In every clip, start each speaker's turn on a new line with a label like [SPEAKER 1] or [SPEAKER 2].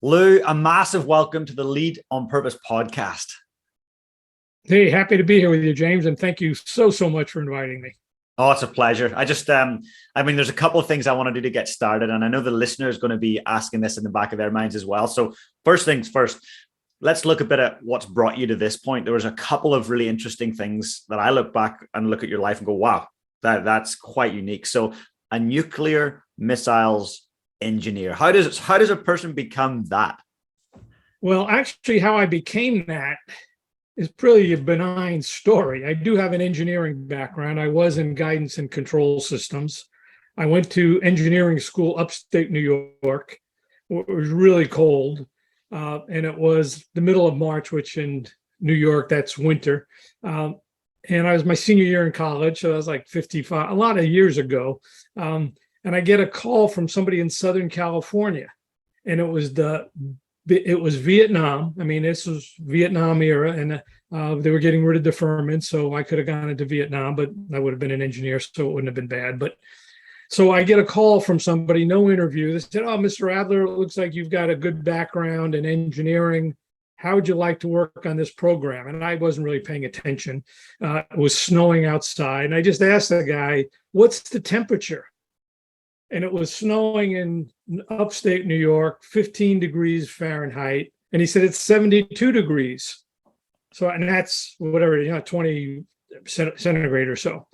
[SPEAKER 1] Lou, a massive welcome to the Lead on Purpose podcast.
[SPEAKER 2] Hey, happy to be here with you, James, and thank you so much for inviting me.
[SPEAKER 1] Oh, it's a pleasure. There's a couple of things I want to do to get started, and I know the listener is going to be asking this in the back of their minds as well. So first things first, let's look a bit at what's brought you to this point. There was a couple of really interesting things that I look back and look at your life and go, wow, that's quite unique. So a nuclear missiles engineer. How does a person become that?
[SPEAKER 2] Well, actually, how I became that is pretty a benign story. I do have an engineering background. I was in guidance and control systems. I went to engineering school upstate New York. It was really cold, and it was the middle of March, which in New York, that's winter. And I was my senior year in college, so I was like 55, a lot of years ago. And I get a call from somebody in Southern California, and it was Vietnam. I mean, this was Vietnam era, and they were getting rid of deferment, so I could have gone into Vietnam, but I would have been an engineer, so it wouldn't have been bad. But so I get a call from somebody, no interview. They said, "Oh, Mr. Adler, it looks like you've got a good background in engineering. How would you like to work on this program?" And I wasn't really paying attention. It was snowing outside, and I just asked the guy, "What's the temperature?" And it was snowing in upstate New York, 15 degrees Fahrenheit. And he said, it's 72 degrees. So, and that's whatever, 20 centigrade or so.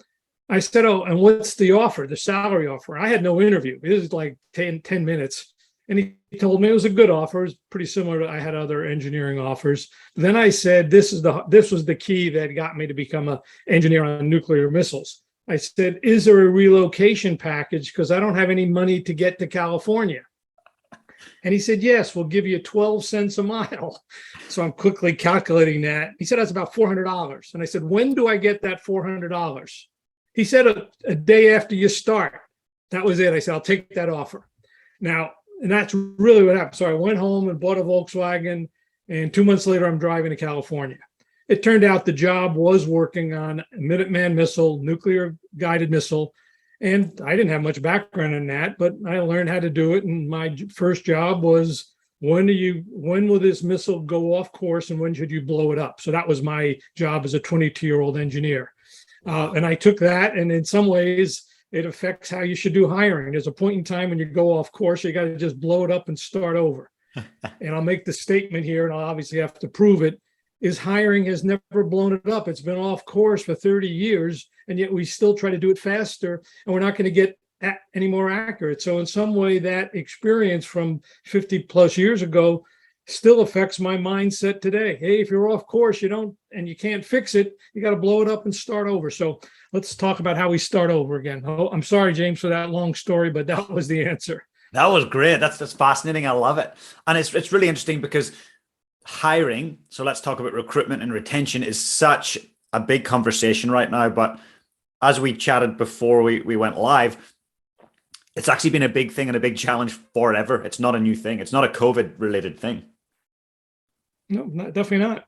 [SPEAKER 2] I said, oh, and what's the offer, the salary offer? I had no interview. It was like 10 minutes. And he told me it was a good offer. It was pretty similar to, I had other engineering offers. Then I said, this was the key that got me to become an engineer on nuclear missiles. I said, is there a relocation package? Because I don't have any money to get to California. And he said, yes, we'll give you 12 cents a mile. So I'm quickly calculating that. He said, that's about $400. And I said, when do I get that $400? He said, a day after you start. That was it. I said, I'll take that offer. Now, and that's really what happened. So I went home and bought a Volkswagen. And 2 months later, I'm driving to California. It turned out the job was working on a Minuteman missile, nuclear guided missile. And I didn't have much background in that, but I learned how to do it. And my first job was, when will this missile go off course and when should you blow it up? So that was my job as a 22-year-old engineer. And I took that, and in some ways, it affects how you should do hiring. There's a point in time when you go off course, you got to just blow it up and start over. And I'll make the statement here, and I'll obviously have to prove it, is hiring has never blown it up. It's been off course for 30 years, and yet we still try to do it faster, and we're not going to get any more accurate. So in some way, that experience from 50 plus years ago still affects my mindset today. Hey, if you're off course, and you can't fix it, you got to blow it up and start over. So let's talk about how we start over again. Oh, I'm sorry, James, for that long story, but that was the answer.
[SPEAKER 1] That was great. That's fascinating. I love it. And it's really interesting because hiring, so let's talk about recruitment and retention, is such a big conversation right now. But as we chatted before we went live, it's actually been a big thing and a big challenge forever. It's not a new thing. It's not a COVID related thing.
[SPEAKER 2] No, definitely not.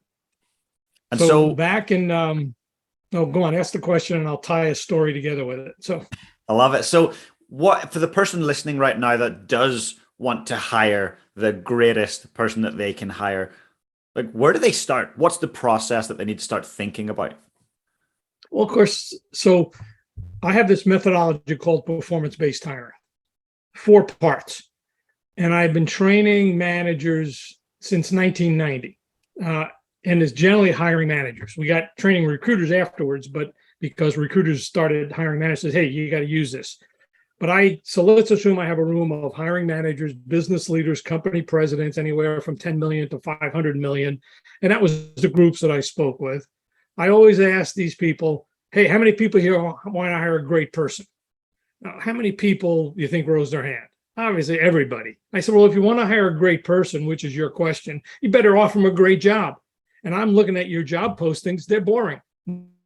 [SPEAKER 1] And so
[SPEAKER 2] back in, go on, ask the question and I'll tie a story together with it. So
[SPEAKER 1] I love it. So what, for the person listening right now that does want to hire the greatest person that they can hire, like, where do they start? What's the process that they need to start thinking about?
[SPEAKER 2] Well, of course, so I have this methodology called performance-based hiring, 4 parts. And I've been training managers since 1990. And it's generally hiring managers. We got training recruiters afterwards, but because recruiters started hiring managers, says, hey, you got to use this. So let's assume I have a room of hiring managers, business leaders, company presidents, anywhere from 10 million to 500 million. And that was the groups that I spoke with. I always ask these people, hey, how many people here want to hire a great person? Now, how many people do you think rose their hand? Obviously, everybody. I said, well, if you want to hire a great person, which is your question, you better offer them a great job. And I'm looking at your job postings. They're boring.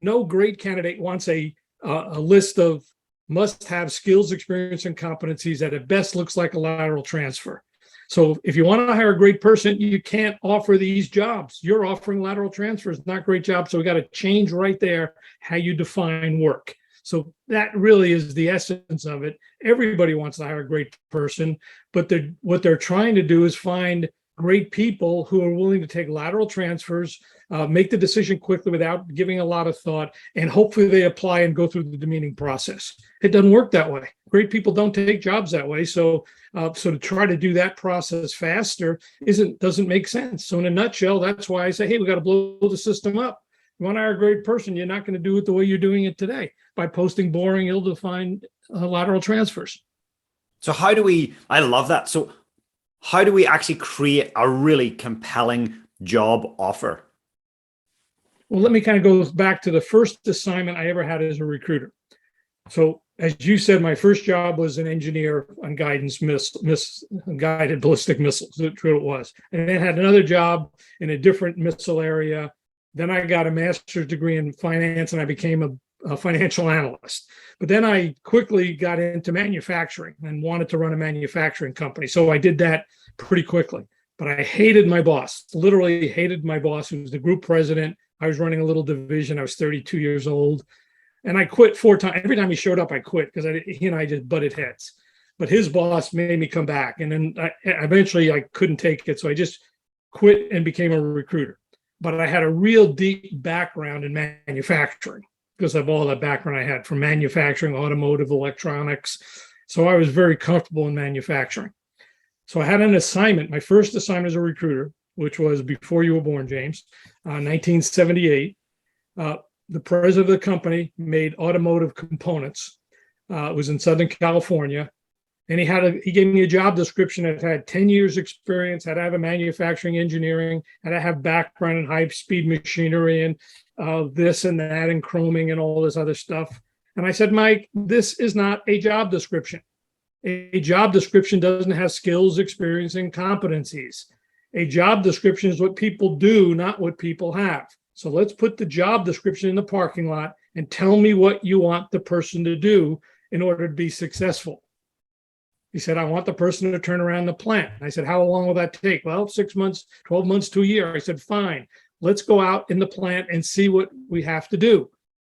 [SPEAKER 2] No great candidate wants a list of must-have skills, experience, and competencies that at best looks like a lateral transfer. So if you want to hire a great person, you can't offer these jobs. You're offering lateral transfers, not great jobs. So we got to change right there how you define work. So that really is the essence of it. Everybody wants to hire a great person, but what they're trying to do is find great people who are willing to take lateral transfers, make the decision quickly without giving a lot of thought, and hopefully they apply and go through the demeaning process. It doesn't work that way. Great people don't take jobs that way. So to try to do that process faster doesn't make sense. So in a nutshell, that's why I say, hey, we got to blow the system up. You want to hire a great person, you're not going to do it the way you're doing it today, by posting boring, ill-defined lateral transfers.
[SPEAKER 1] So I love that. So how do we actually create a really compelling job offer?
[SPEAKER 2] Well, let me kind of go back to the first assignment I ever had as a recruiter. So as you said, my first job was an engineer on guided ballistic missiles. That's what it was. And then I had another job in a different missile area. Then I got a master's degree in finance and I became a financial analyst. But then I quickly got into manufacturing and wanted to run a manufacturing company. So I did that pretty quickly. But I hated my boss, literally hated my boss, who was the group president. I was running a little division. I was 32 years old. And I quit 4 times. Every time he showed up, I quit because he and I just butted heads. But his boss made me come back. And then eventually I couldn't take it. So I just quit and became a recruiter. But I had a real deep background in manufacturing because of all that background I had from manufacturing, automotive, electronics. So I was very comfortable in manufacturing. So I had an assignment, my first assignment as a recruiter, which was before you were born, James, 1978. The president of the company made automotive components. It was in Southern California. And he gave me a job description that had 10 years experience, had to have a manufacturing engineering, had to have background in high-speed machinery and this and that and chroming and all this other stuff. And I said, Mike, this is not a job description. A job description doesn't have skills, experience, and competencies. A job description is what people do, not what people have. So let's put the job description in the parking lot and tell me what you want the person to do in order to be successful. He said, I want the person to turn around the plant. I said, how long will that take? Well, 6 months, 12 months to a year. I said, fine, let's go out in the plant and see what we have to do.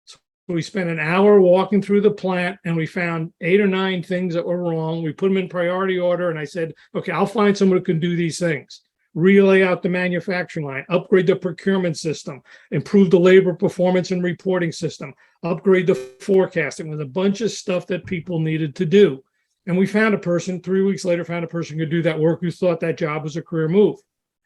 [SPEAKER 2] So we spent an hour walking through the plant and we found 8 or 9 things that were wrong. We put them in priority order. And I said, okay, I'll find someone who can do these things. Relay out the manufacturing line, upgrade the procurement system, improve the labor performance and reporting system, upgrade the forecasting. With a bunch of stuff that people needed to do. And we found a person, 3 weeks later, found a person who could do that work who thought that job was a career move.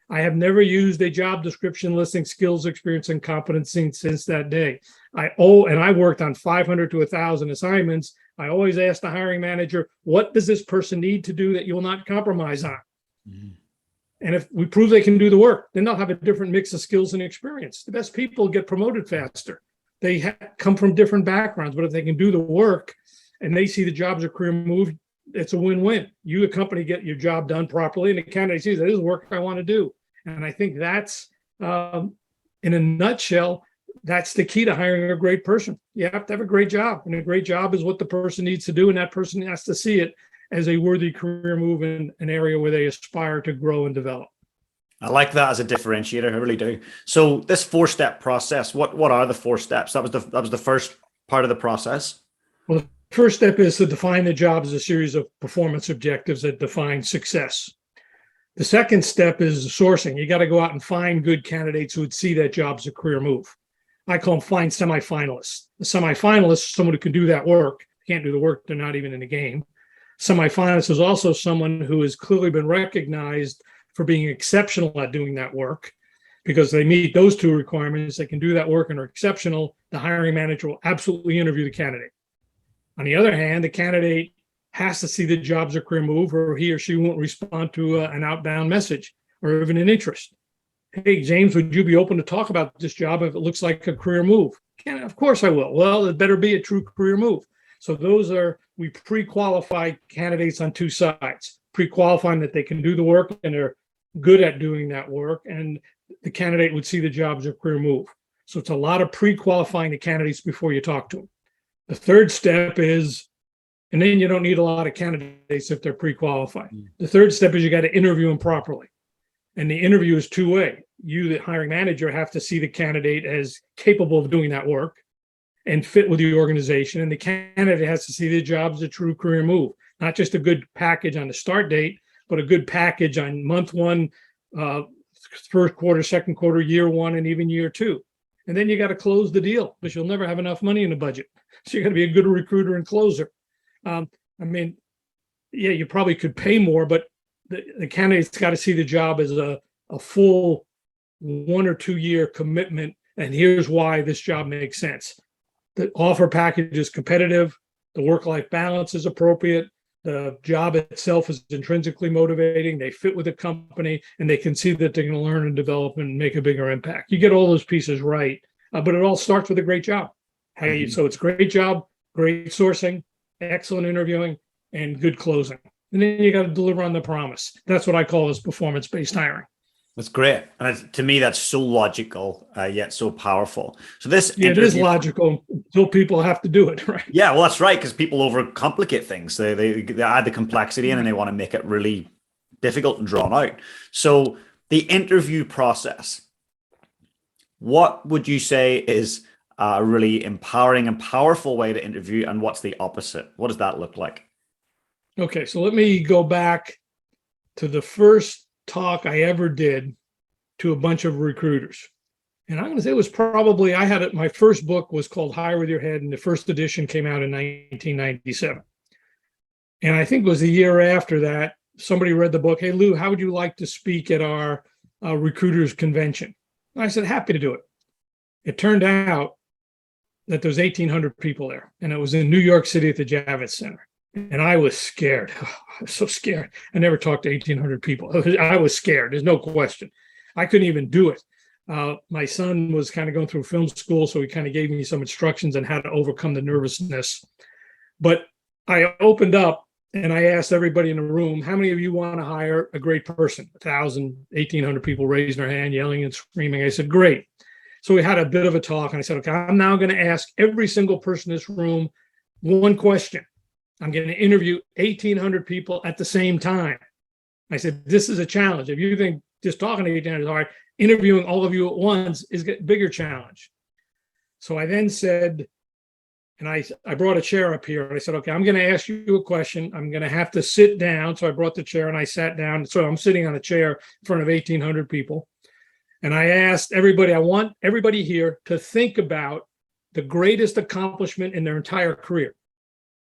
[SPEAKER 2] I have never used a job description listing skills, experience, and competency since that day. And I worked on 500 to 1,000 assignments. I always ask the hiring manager, what does this person need to do that you will not compromise on? Mm-hmm. And if we prove they can do the work, then they'll have a different mix of skills and experience. The best people get promoted faster. They come from different backgrounds, but if they can do the work and they see the job as a career move, it's a win-win. You, a company, get your job done properly, and the candidate sees that this is work I want to do. And I think that's, in a nutshell, that's the key to hiring a great person. You have to have a great job, and a great job is what the person needs to do, and that person has to see it as a worthy career move in an area where they aspire to grow and develop.
[SPEAKER 1] I like that as a differentiator. I really do. So this 4-step process, what are the 4 steps? That was the first part of the process.
[SPEAKER 2] Well, the first step is to define the job as a series of performance objectives that define success. The second step is sourcing. You got to go out and find good candidates who would see that job as a career move. I call them find semifinalists. A semifinalist is someone who can do that work. Can't do the work, they're not even in the game. Semifinalist is also someone who has clearly been recognized for being exceptional at doing that work. Because they meet those 2 requirements, they can do that work and are exceptional, the hiring manager will absolutely interview the candidate. On the other hand, the candidate has to see the job as a career move, or he or she won't respond to an outbound message or even an interest. Hey, James, would you be open to talk about this job if it looks like a career move? Of course I will. Well, it better be a true career move. So we pre-qualify candidates on 2 sides, pre-qualifying that they can do the work and they're good at doing that work, and the candidate would see the job as a career move. So it's a lot of pre-qualifying the candidates before you talk to them. The third step is, and then you don't need a lot of candidates if they're pre-qualified. The third step is you got to interview them properly. And the interview is 2-way. You, the hiring manager, have to see the candidate as capable of doing that work and fit with the organization. And the candidate has to see the job as a true career move, not just a good package on the start date, but a good package on month 1, uh, first quarter, second quarter, year one, and even year two. And then you got to close the deal because you'll never have enough money in the budget. So you got to be a good recruiter and closer. I mean, yeah, you probably could pay more, but the candidate's got to see the job as a full 1 or 2 year commitment. And here's why this job makes sense. The offer package is competitive. The work-life balance is appropriate. The job itself is intrinsically motivating. They fit with the company, and they can see that they're going to learn and develop and make a bigger impact. You get all those pieces right, but it all starts with a great job. So it's great job, great sourcing, excellent interviewing, and good closing. And then you got to deliver on the promise. That's what I call as performance-based hiring.
[SPEAKER 1] That's great. And to me, that's so logical, yet so powerful. So
[SPEAKER 2] it is logical until people have to do it, right?
[SPEAKER 1] Yeah, well, that's right, because people overcomplicate things. They add the complexity in and they want to make it really difficult and drawn out. So the interview process, what would you say is a really empowering and powerful way to interview, and what's the opposite? What does that look like?
[SPEAKER 2] Okay, so let me go back to the first talk I ever did to a bunch of recruiters. And I'm going to say it was probably, my first book was called Hire With Your Head, and the first edition came out in 1997. And I think it was the year after that, somebody read the book, "Hey, Lou, how would you like to speak at our recruiters convention?" And I said, "Happy to do it." It turned out that there was 1,800 people there, and it was in New York City at the Javits Center. And I was scared. I was so scared. I never talked to 1,800 people. I was scared. There's no question. I couldn't even do it. My son was kind of going through film school, so he kind of gave me some instructions on how to overcome the nervousness. But I opened up and I asked everybody in the room, how many of you want to hire a great person? 1,000, 1,800 people raised their hand, yelling and screaming. I said, great. So we had a bit of a talk, and I said, okay, I'm now going to ask every single person in this room one question. I'm going to interview 1,800 people at the same time. I said, this is a challenge. If you think just talking to 1,800 is hard, interviewing all of you at once is a bigger challenge. So I then said, and I brought a chair up here, and I said, okay, I'm going to ask you a question. I'm going to have to sit down. So I brought the chair and I sat down. So I'm sitting on a chair in front of 1,800 people. And I asked everybody, I want everybody here to think about the greatest accomplishment in their entire career.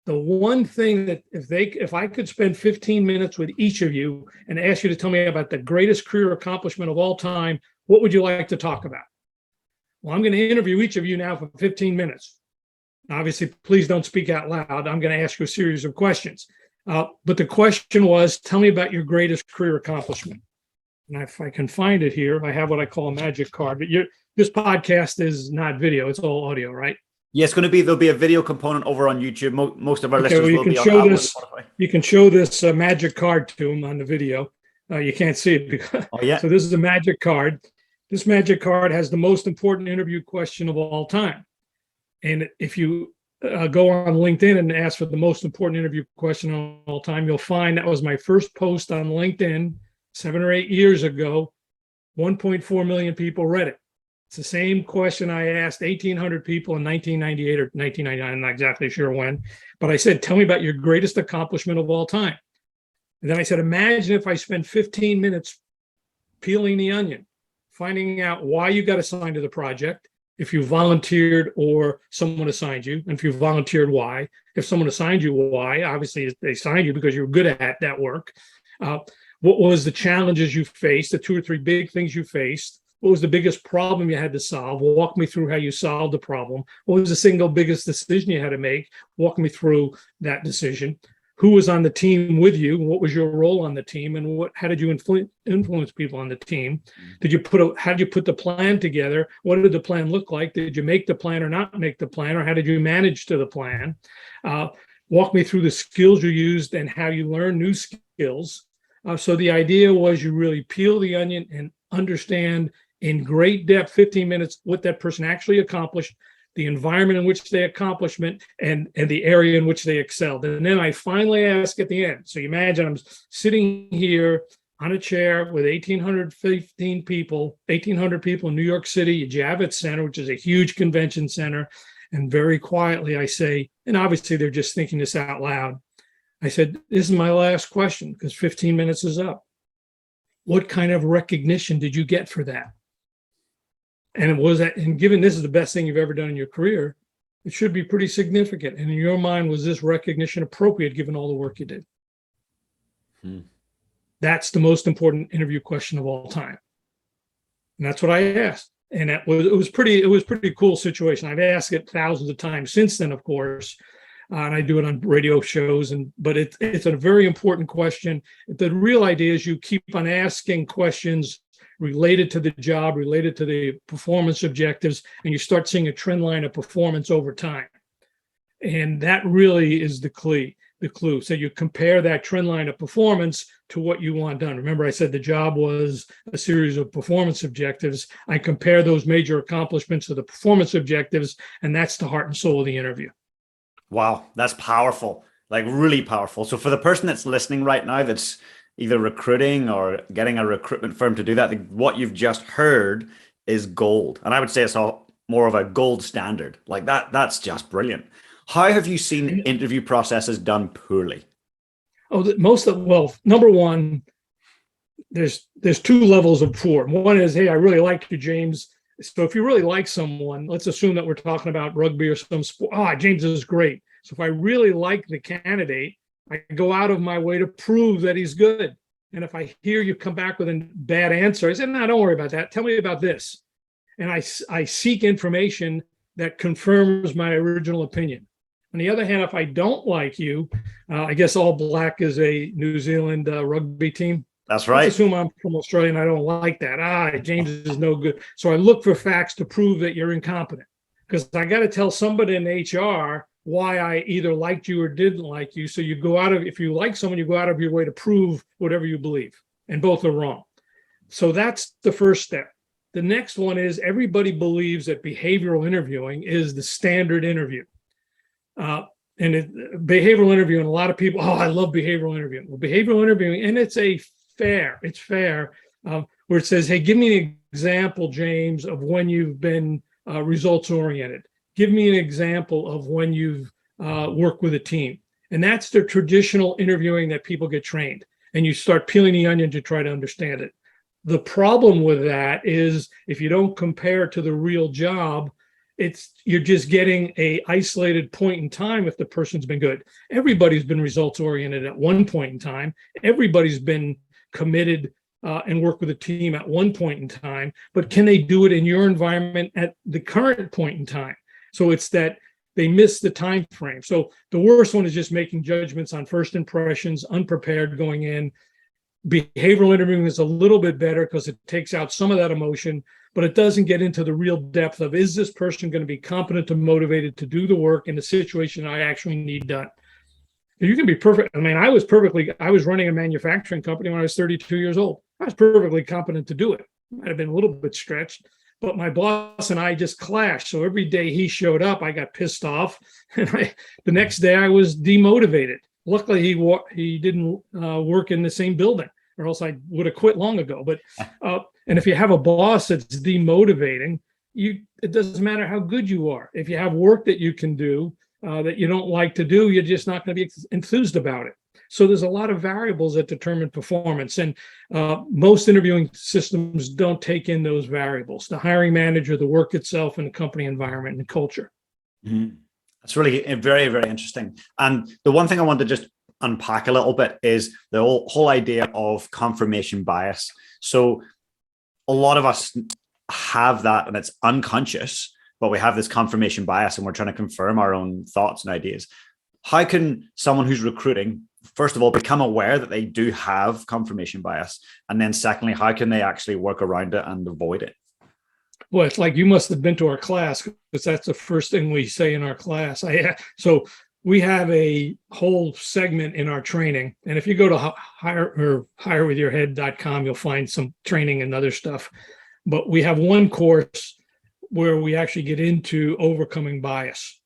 [SPEAKER 2] The one thing that if I could spend 15 minutes with each of you and ask you to tell me about the greatest career accomplishment of all time, what would you like to talk about? Well, I'm going to interview each of you now for 15 minutes. Obviously, please don't speak out loud. I'm going to ask you a series of questions. But the question was, tell me about your greatest career accomplishment. And if I can find it here, I have what I call a magic card. But this podcast is not video; it's all audio, right?
[SPEAKER 1] Yeah, there'll be a video component over on YouTube. Most of our listeners will be on Apple and Spotify.
[SPEAKER 2] You can show this magic card to them on the video. You can't see it because.
[SPEAKER 1] Oh yeah.
[SPEAKER 2] So this is a magic card. This magic card has the most important interview question of all time. And if you go on LinkedIn and ask for the most important interview question of all time, you'll find that was my first post on LinkedIn 7 or 8 years ago. 1.4 million people read it. It's the same question I asked 1,800 people in 1998 or 1999. I'm not exactly sure when, but I said, tell me about your greatest accomplishment of all time. And then I said, imagine if I spent 15 minutes peeling the onion, finding out why you got assigned to the project, if you volunteered or someone assigned you, and if you volunteered, why. If someone assigned you, why. Obviously, they assigned you because you were good at that work. What was the challenges you faced, the 2 or 3 big things you faced? What was the biggest problem you had to solve? Walk me through how you solved the problem. What was the single biggest decision you had to make? Walk me through that decision. Who was on the team with you? What was your role on the team? And how did you influence people on the team? How did you put the plan together? What did the plan look like? Did you make the plan or not make the plan? Or how did you manage to the plan? Walk me through the skills you used and how you learned new skills. So the idea was you really peel the onion and understand in great depth, 15 minutes, what that person actually accomplished, the environment in which they accomplished it, and the area in which they excelled. And then I finally ask at the end. So you imagine I'm sitting here on a chair with 1,800 people in New York City, Javits Center, which is a huge convention center. And very quietly I say, and obviously they're just thinking this out loud, I said, this is my last question because 15 minutes is up. what kind of recognition did you get for that? And given this is the best thing you've ever done in your career, it should be pretty significant. And in your mind, was this recognition appropriate given all the work you did? That's the most important interview question of all time. And that's what I asked. And it was pretty cool situation. I've asked it thousands of times since then, of course. And I do it on radio shows, but it's a very important question. The real idea is you keep on asking questions related to the job, related to the performance objectives, and you start seeing a trend line of performance over time. And that really is the clue. So you compare that trend line of performance to what you want done. Remember, I said the job was a series of performance objectives. I compare those major accomplishments to the performance objectives, and that's the heart and soul of the interview.
[SPEAKER 1] Wow, that's powerful, like really powerful. So for the person that's listening right now, that's either recruiting or getting a recruitment firm to do that, what you've just heard is gold. And I would say it's more of a gold standard. Like that's just brilliant. How have you seen interview processes done poorly?
[SPEAKER 2] Number one, there's two levels of poor. One is, hey, I really like you, James. So if you really like someone, let's assume that we're talking about rugby or some sport. James is great. So if I really like the candidate, I go out of my way to prove that he's good. And if I hear you come back with a bad answer, I say, no, don't worry about that. Tell me about this. And I seek information that confirms my original opinion. On the other hand, if I don't like you, I guess All Black is a New Zealand rugby team.
[SPEAKER 1] That's right.
[SPEAKER 2] Let's assume I'm from Australia and I don't like that. James is no good. So I look for facts to prove that you're incompetent, because I got to tell somebody in HR why I either liked you or didn't like you. So if you like someone, you go out of your way to prove whatever you believe, and both are wrong. So that's the first step. The next one is everybody believes that behavioral interviewing is the standard interview. Behavioral interviewing, a lot of people, I love behavioral interviewing. Well, behavioral interviewing, and it's fair, where it says, hey, give me an example, James, of when you've been results oriented. Give me an example of when you've worked with a team. And that's the traditional interviewing that people get trained. And you start peeling the onion to try to understand it. The problem with that is if you don't compare to the real job, you're just getting a isolated point in time if the person's been good. Everybody's been results oriented at one point in time. Everybody's been committed and work with a team at one point in time, but can they do it in your environment at the current point in time? So it's that they miss the time frame. So the worst one is just making judgments on first impressions, unprepared going in. Behavioral interviewing is a little bit better because it takes out some of that emotion, but it doesn't get into the real depth of, is this person going to be competent and motivated to do the work in the situation I actually need done? You can be perfect. I mean, I was running a manufacturing company when I was 32 years old. I was perfectly competent to do it. Might have been a little bit stretched, but my boss and I just clashed. So every day he showed up, I got pissed off. And the next day I was demotivated. Luckily, he didn't work in the same building, or else I would have quit long ago. But and if you have a boss that's demotivating, it doesn't matter how good you are. If you have work that you can do that you don't like to do, you're just not going to be enthused about it. So there's a lot of variables that determine performance, and most interviewing systems don't take in those variables: the hiring manager, the work itself, and the company environment and culture.
[SPEAKER 1] Mm-hmm. That's really very, very interesting. And the one thing I want to just unpack a little bit is the whole idea of confirmation bias. So a lot of us have that, and it's unconscious, but we have this confirmation bias and we're trying to confirm our own thoughts and ideas. How can someone who's recruiting, first of all, become aware that they do have confirmation bias? And then secondly, how can they actually work around it and avoid it?
[SPEAKER 2] Well, it's like you must have been to our class, because that's the first thing we say in our class. So we have a whole segment in our training. And if you go to hirewithyourhead.com, you'll find some training and other stuff. But we have one course where we actually get into overcoming bias.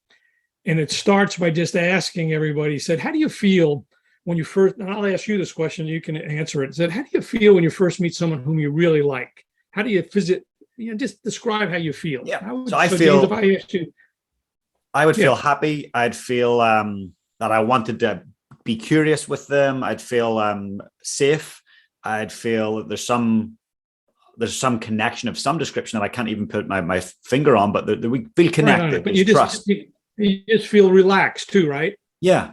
[SPEAKER 2] And it starts by just asking everybody, said, how do you feel when you first, and I'll ask you this question, you can answer it. Said, how do you feel when you first meet someone whom you really like? How do you just describe how you feel.
[SPEAKER 1] Yeah.
[SPEAKER 2] James, if I asked you,
[SPEAKER 1] I would feel happy. I'd feel that I wanted to be curious with them. I'd feel safe. I'd feel that there's some connection of some description that I can't even put my finger on, but we feel connected.
[SPEAKER 2] Right, but
[SPEAKER 1] there's trust.
[SPEAKER 2] you just feel relaxed too, right?
[SPEAKER 1] Yeah.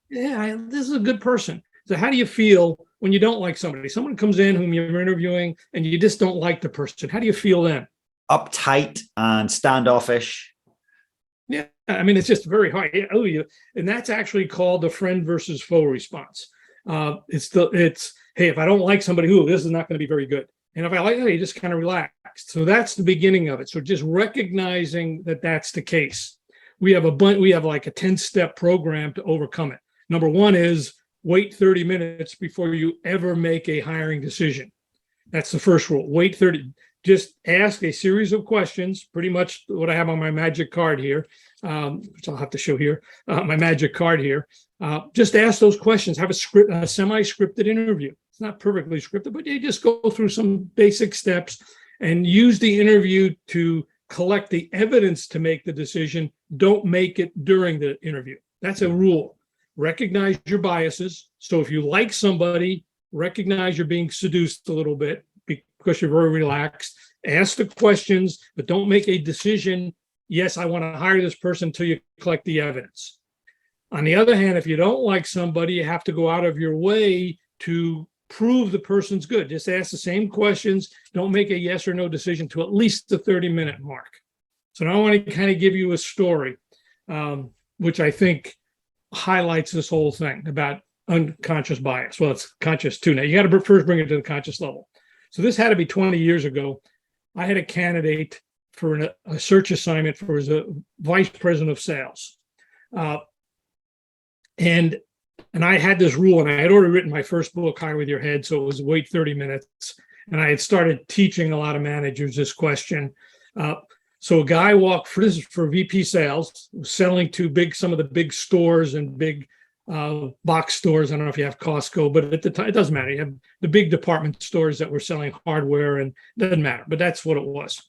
[SPEAKER 2] Yeah, this is a good person. So how do you feel when you don't like somebody? Someone comes in whom you're interviewing and you just don't like the person. How do you feel then?
[SPEAKER 1] Uptight and standoffish.
[SPEAKER 2] Yeah, I mean, it's just very hard. And that's actually called the friend versus foe response. It's hey, if I don't like somebody, this is not going to be very good. And if I like, you just kind of relax. So that's the beginning of it. So just recognizing that that's the case. We have like a 10-step program to overcome it. Number one is wait 30 minutes before you ever make a hiring decision. That's the first rule. Wait 30. Just ask a series of questions, pretty much what I have on my magic card here, which I'll have to show here, my magic card here. Just ask those questions. Have a semi-scripted interview. It's not perfectly scripted, but you just go through some basic steps and use the interview to collect the evidence to make the decision. Don't make it during the interview. That's a rule. Recognize your biases. So if you like somebody, recognize you're being seduced a little bit because you're very relaxed. Ask the questions, but don't make a decision. Yes, I want to hire this person until you collect the evidence. On the other hand, if you don't like somebody, you have to go out of your way to prove the person's good. Just ask the same questions. Don't make a yes or no decision to at least the 30-minute mark. So now I want to kind of give you a story, which I think highlights this whole thing about unconscious bias. Well, it's conscious too. Now you got to first bring it to the conscious level. So this had to be 20 years ago. I had a candidate for a search assignment for as a vice president of sales. And I had this rule, and I had already written my first book, Hire With Your Head, so it was wait 30 minutes. And I had started teaching a lot of managers this question. So a guy this is for VP sales, selling to some of the big stores and big box stores. I don't know if you have Costco, but at the time, it doesn't matter. You have the big department stores that were selling hardware, and it doesn't matter, but that's what it was.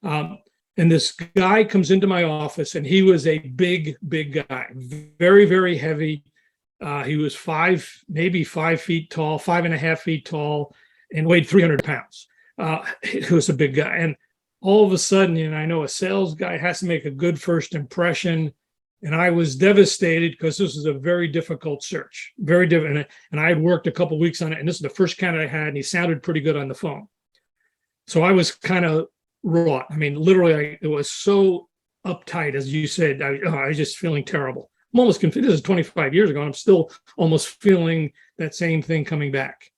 [SPEAKER 2] And this guy comes into my office, and he was a big guy, very, very heavy. He was maybe 5 feet tall, 5.5 feet tall, and weighed 300 pounds. He was a big guy. And all of a sudden, I know a sales guy has to make a good first impression. And I was devastated because this was a very difficult search, very different. And I had worked a couple of weeks on it. And this is the first candidate I had, and he sounded pretty good on the phone. So I was kind of wrought. I mean, literally, it was so uptight, as you said. I was just feeling terrible. I'm almost confused. This is 25 years ago, and I'm still almost feeling that same thing coming back.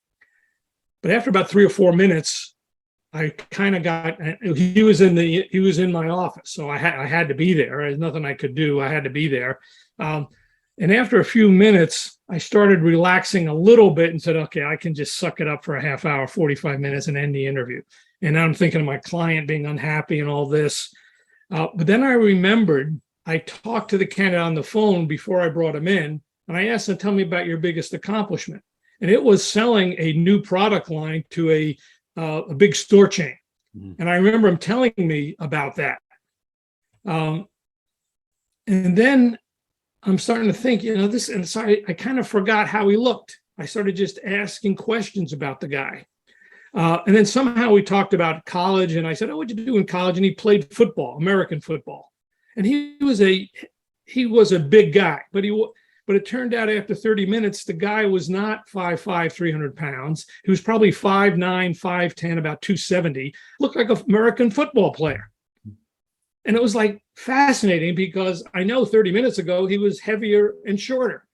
[SPEAKER 2] But after about 3 or 4 minutes, I kind of he was in my office, so I had to be there. There's nothing I could do. I had to be there. And after a few minutes, I started relaxing a little bit and said, okay, I can just suck it up for a half hour, 45 minutes and end the interview. And now I'm thinking of my client being unhappy and all this. But then I remembered I talked to the candidate on the phone before I brought him in, and I asked him, tell me about your biggest accomplishment. And it was selling a new product line to a big store chain. Mm-hmm. And I remember him telling me about that. And then I'm starting to think, this, and sorry, I kind of forgot how he looked. I started just asking questions about the guy. And then somehow we talked about college, and I said, what'd you do in college? And he played football, American football. And he was a big guy, but it turned out after 30 minutes, the guy was not 5'5", 300 pounds. He was probably 5'9", 5'10", about 270, looked like an American football player. And it was like fascinating because I know 30 minutes ago, he was heavier and shorter.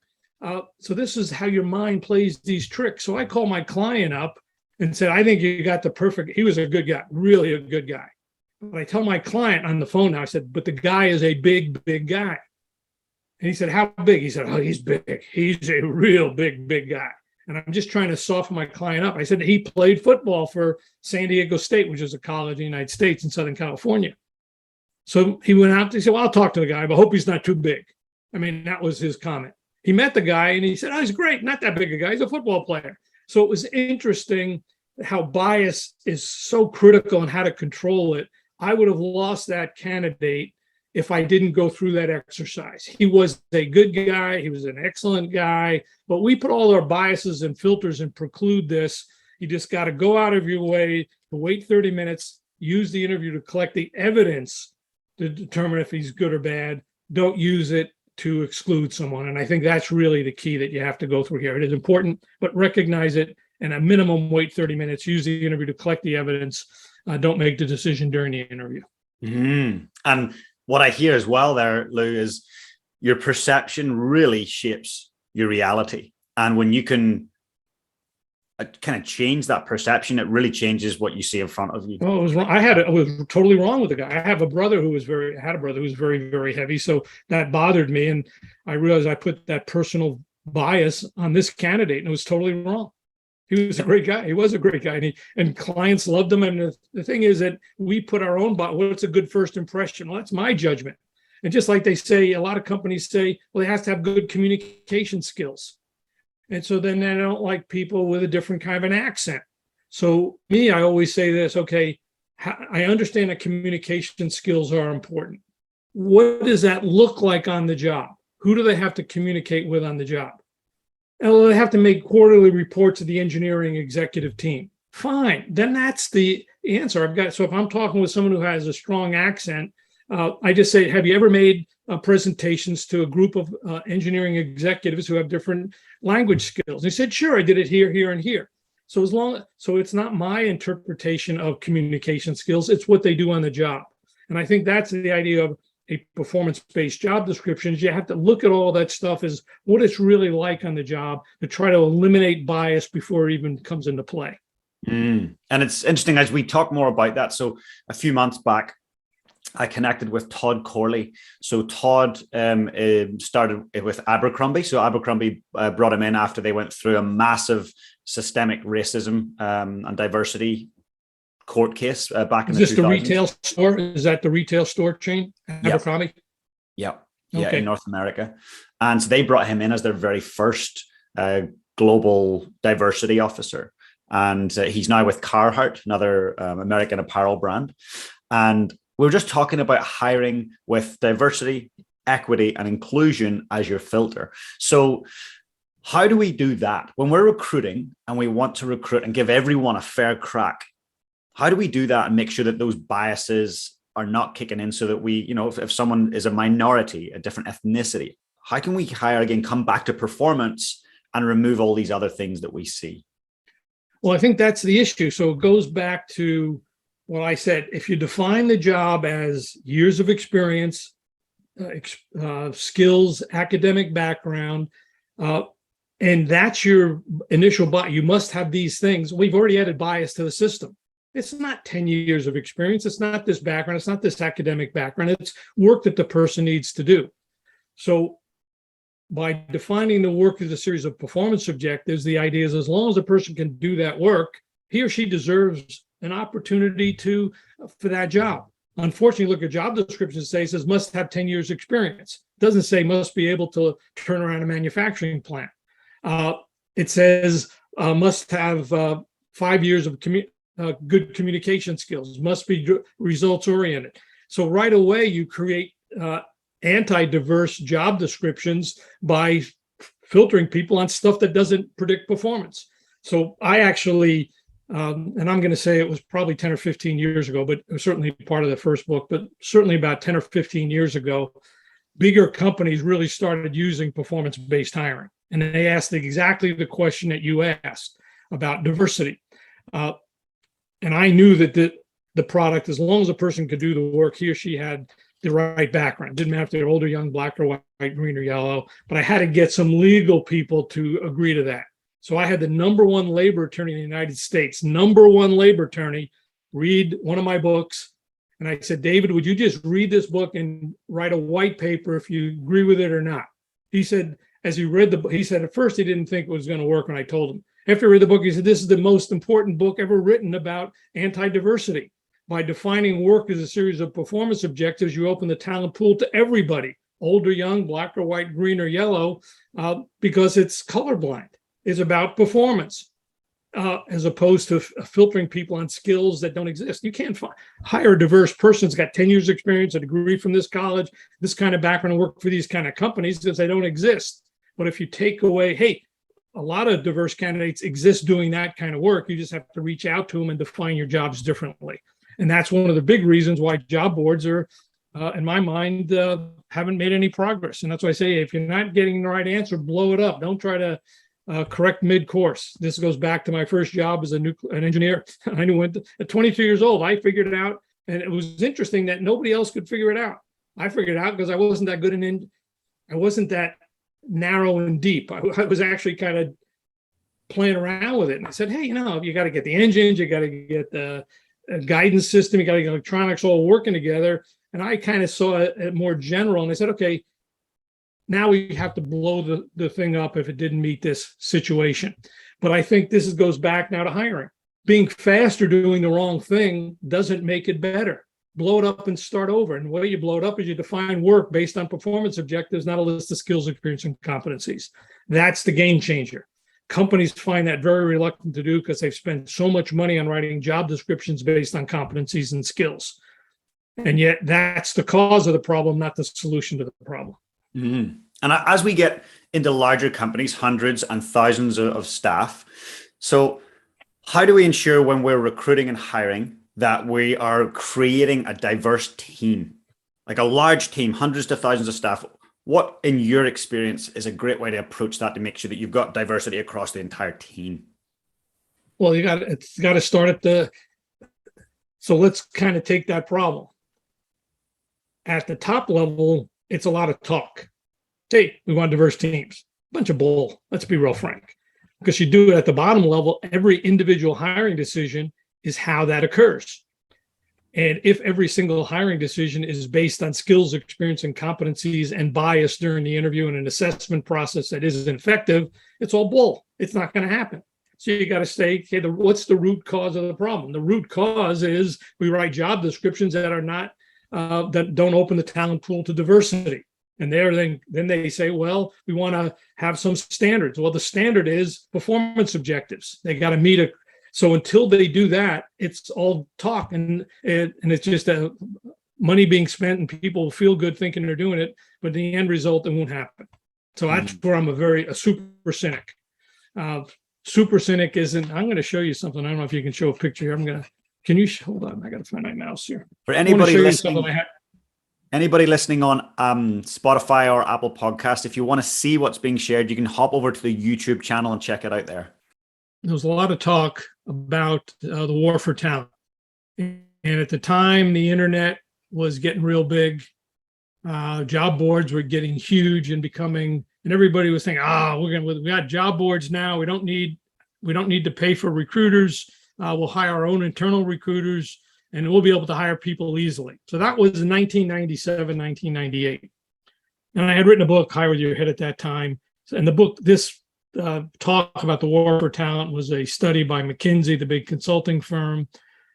[SPEAKER 2] So this is how your mind plays these tricks. So I called my client up and said, I think you got he was a good guy, really a good guy. But I tell my client on the phone now, I said, but the guy is a big guy. And he said, how big? He said, he's big. He's a real big guy. And I'm just trying to soften my client up. I said, he played football for San Diego State, which is a college in the United States in Southern California. So he went out, he said, well, I'll talk to the guy, but hope he's not too big. I mean, that was his comment. He met the guy and he said, he's great. Not that big a guy. He's a football player. So it was interesting how bias is so critical and how to control it. I would have lost that candidate if I didn't go through that exercise. He was a good guy. He was an excellent guy, but we put all our biases and filters and preclude this. You just got to go out of your way to wait 30 minutes, use the interview to collect the evidence to determine if he's good or bad. Don't use it to exclude someone. And I think that's really the key that you have to go through here. It is important, but recognize it, and a minimum wait 30 minutes, use the interview to collect the evidence. Don't make the decision during the interview.
[SPEAKER 1] And what I hear as well there, Lou, is your perception really shapes your reality. And when you can kind of change that perception, it really changes what you see in front of you.
[SPEAKER 2] Oh, it was wrong. I was totally wrong with the guy. I had a brother who was very, very heavy. So that bothered me. And I realized I put that personal bias on this candidate, and it was totally wrong. He was a great guy. He was a great guy. And clients loved him. And the thing is that we put our own, what's a good first impression? Well, that's my judgment. And just like they say, a lot of companies say, well, they have to have good communication skills. And so then they don't like people with a different kind of an accent. So me, I always say this, okay, I understand that communication skills are important. What does that look like on the job? Who do they have to communicate with on the job? And they have to make quarterly reports to the engineering executive team. Fine, then that's the answer. So if I'm talking with someone who has a strong accent, I just say, have you ever made presentations to a group of engineering executives who have different language skills? He said, sure, I did it here, here, and here. So it's not my interpretation of communication skills, it's what they do on the job. And I think that's the idea of a performance-based job description, is you have to look at all that stuff as what it's really like on the job to try to eliminate bias before it even comes into play.
[SPEAKER 1] And it's interesting as we talk more about that. So a few months back, I connected with Todd Corley. So Todd started with Abercrombie. So Abercrombie brought him in after they went through a massive systemic racism and diversity court case back in the 2000s. Is this the
[SPEAKER 2] retail store? Is that the retail store chain, Abercrombie?
[SPEAKER 1] Yeah, in North America. And so they brought him in as their very first global diversity officer. And he's now with Carhartt, another American apparel brand. And we were just talking about hiring with diversity, equity, and inclusion as your filter. So how do we do that? When we're recruiting and we want to recruit and give everyone a fair crack, how do we do that and make sure that those biases are not kicking in so that we, if someone is a minority, a different ethnicity, how can we hire again, come back to performance and remove all these other things that we see?
[SPEAKER 2] Well, I think that's the issue. So it goes back to what I said. If you define the job as years of experience, skills, academic background, and that's your initial bias, you must have these things. We've already added bias to the system. It's not 10 years of experience. It's not this background. It's not this academic background. It's work that the person needs to do. So by defining the work as a series of performance objectives, the idea is as long as a person can do that work, he or she deserves an opportunity for that job. Unfortunately, look at job descriptions it says must have 10 years experience. It doesn't say must be able to turn around a manufacturing plant. It says must have 5 years of good communication skills, must be results oriented. So right away you create anti-diverse job descriptions by filtering people on stuff that doesn't predict performance. So I actually, and I'm going to say it was probably 10 or 15 years ago, but it was certainly part of the first book, but certainly about 10 or 15 years ago, bigger companies really started using performance-based hiring. And they asked exactly the question that you asked about diversity. And I knew that the product, as long as a person could do the work, he or she had the right background. It didn't matter if they're older, young, black or white, green or yellow, but I had to get some legal people to agree to that. So I had the number one labor attorney in the United States, read one of my books. And I said, David, would you just read this book and write a white paper if you agree with it or not? He said, as he read the book, he said at first he didn't think it was going to work when I told him. After he read the book, he said, this is the most important book ever written about anti-diversity. By defining work as a series of performance objectives, you open the talent pool to everybody, older, young, black or white, green or yellow, because it's colorblind. It's about performance, as opposed to filtering people on skills that don't exist. You can't hire a diverse person who's got 10 years experience, a degree from this college, this kind of background, and work for these kind of companies because they don't exist. But if you take away, hey, a lot of diverse candidates exist doing that kind of work. You just have to reach out to them and define your jobs differently. And that's one of the big reasons why job boards are, in my mind, haven't made any progress. And that's why I say, if you're not getting the right answer, blow it up. Don't try to correct mid-course. This goes back to my first job as an engineer. I knew at 22 years old, I figured it out. And it was interesting that nobody else could figure it out. I figured it out because I wasn't that good I wasn't that narrow and deep. I was actually kind of playing around with it. And I said, hey, you got to get the engines, you got to get the guidance system, you got to get electronics all working together. And I kind of saw it more general. And I said, okay, now we have to blow the thing up if it didn't meet this situation. But I think this goes back now to hiring. Being fast or doing the wrong thing doesn't make it better. Blow it up and start over. And the way you blow it up is you define work based on performance objectives, not a list of skills, experience, and competencies. That's the game changer. Companies find that very reluctant to do because they've spent so much money on writing job descriptions based on competencies and skills. And yet that's the cause of the problem, not the solution to the problem.
[SPEAKER 1] Mm-hmm. And as we get into larger companies, hundreds and thousands of staff, so how do we ensure when we're recruiting and hiring that we are creating a diverse team, like a large team, hundreds to thousands of staff? What, in your experience, is a great way to approach that to make sure that you've got diversity across the entire team?
[SPEAKER 2] Well, it's got to start so let's kind of take that problem. At the top level, it's a lot of talk. Hey, we want diverse teams. Bunch of bull. Let's be real frank. Because you do it at the bottom level, every individual hiring decision is how that occurs. And if every single hiring decision is based on skills, experience, and competencies and bias during the interview and an assessment process that isn't effective, it's all bull. It's not going to happen. So you got to say, okay, what's the root cause of the problem? The root cause is we write job descriptions that are not, that don't open the talent pool to diversity. And then they say, well, we want to have some standards. Well, the standard is performance objectives. They got to meet so until they do that, it's all talk and it's just money being spent and people feel good thinking they're doing it, but the end result, it won't happen. So that's where I'm a super cynic. Super cynic isn't, I'm going to show you something. I don't know if you can show a picture here. Can you hold on? I got to find my mouse here.
[SPEAKER 1] For anybody listening on Spotify or Apple Podcast, if you want to see what's being shared, you can hop over to the YouTube channel and check it out there.
[SPEAKER 2] There was a lot of talk about the war for talent. And at the time, the internet was getting real big. Job boards were getting huge and becoming, and everybody was saying, we got job boards now. We don't need to pay for recruiters. We'll hire our own internal recruiters and we'll be able to hire people easily. So that was 1997, 1998. And I had written a book, Hire With Your Head, at that time. And the book, this talk about the war for talent, was a study by McKinsey, the big consulting firm.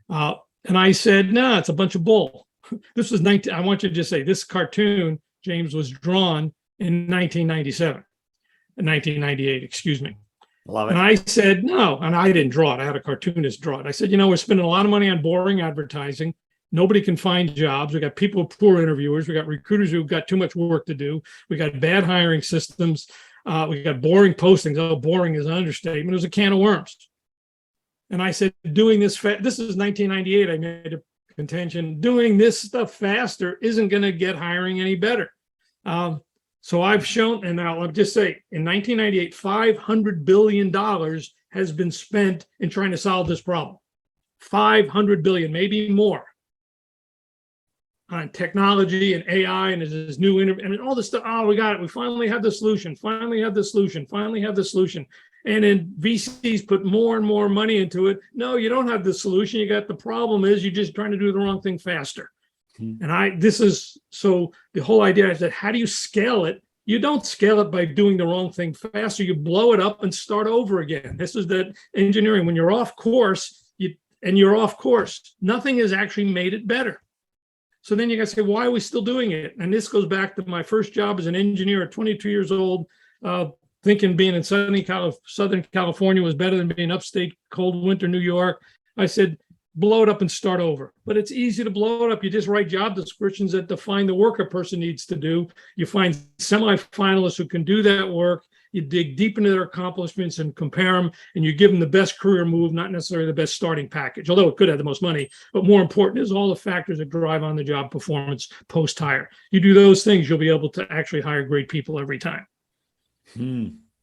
[SPEAKER 2] And I said, no, it's a bunch of bull. This was I want you to just say this cartoon, James, was drawn in 1998, excuse me.
[SPEAKER 1] Love it.
[SPEAKER 2] And I said, no, and I didn't draw it. I had a cartoonist draw it. I said, we're spending a lot of money on boring advertising. Nobody can find jobs. We got people, poor interviewers. We got recruiters who've got too much work to do. We got bad hiring systems. We got boring postings. Oh, boring is an understatement. It was a can of worms. And I said, doing this, this is 1998. I made a contention. Doing this stuff faster isn't going to get hiring any better. So I've shown, and I'll just say, in 1998, $500 billion has been spent in trying to solve this problem. $500 billion, maybe more, on technology and AI and this new and all this stuff. Oh, we got it. We finally have the solution. Finally have the solution. Finally have the solution. And then VCs put more and more money into it. No, you don't have the solution. You got the problem is you're just trying to do the wrong thing faster. And so the whole idea is that how do you scale it? You don't scale it by doing the wrong thing faster. You blow it up and start over again. This is the engineering. When you're off course, you're off course, nothing has actually made it better. So then you got to say, why are we still doing it? And this goes back to my first job as an engineer at 22 years old, thinking being in Southern California was better than being upstate cold winter New York. I said, blow it up and start over. But it's easy to blow it up. You just write job descriptions that define the work a person needs to do. You find semifinalists who can do that work. You dig deep into their accomplishments and compare them, and you give them the best career move, not necessarily the best starting package, although it could have the most money. But more important is all the factors that drive on the job performance post-hire. You do those things, you'll be able to actually hire great people every time.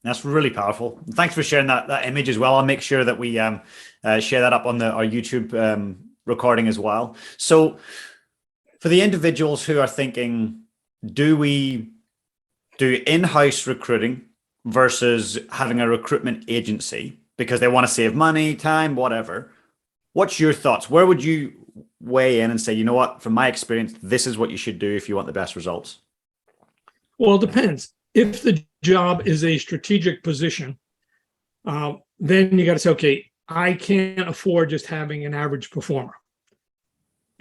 [SPEAKER 1] That's really powerful. Thanks for sharing that image as well. I'll make sure that we share that up on our YouTube recording as well. So for the individuals who are thinking, do we do in-house recruiting versus having a recruitment agency because they want to save money, time, whatever, what's your thoughts? Where would you weigh in and say, you know what, from my experience, this is what you should do if you want the best results?
[SPEAKER 2] Well, it depends. If the job is a strategic position, then you got to say, okay, I can't afford just having an average performer.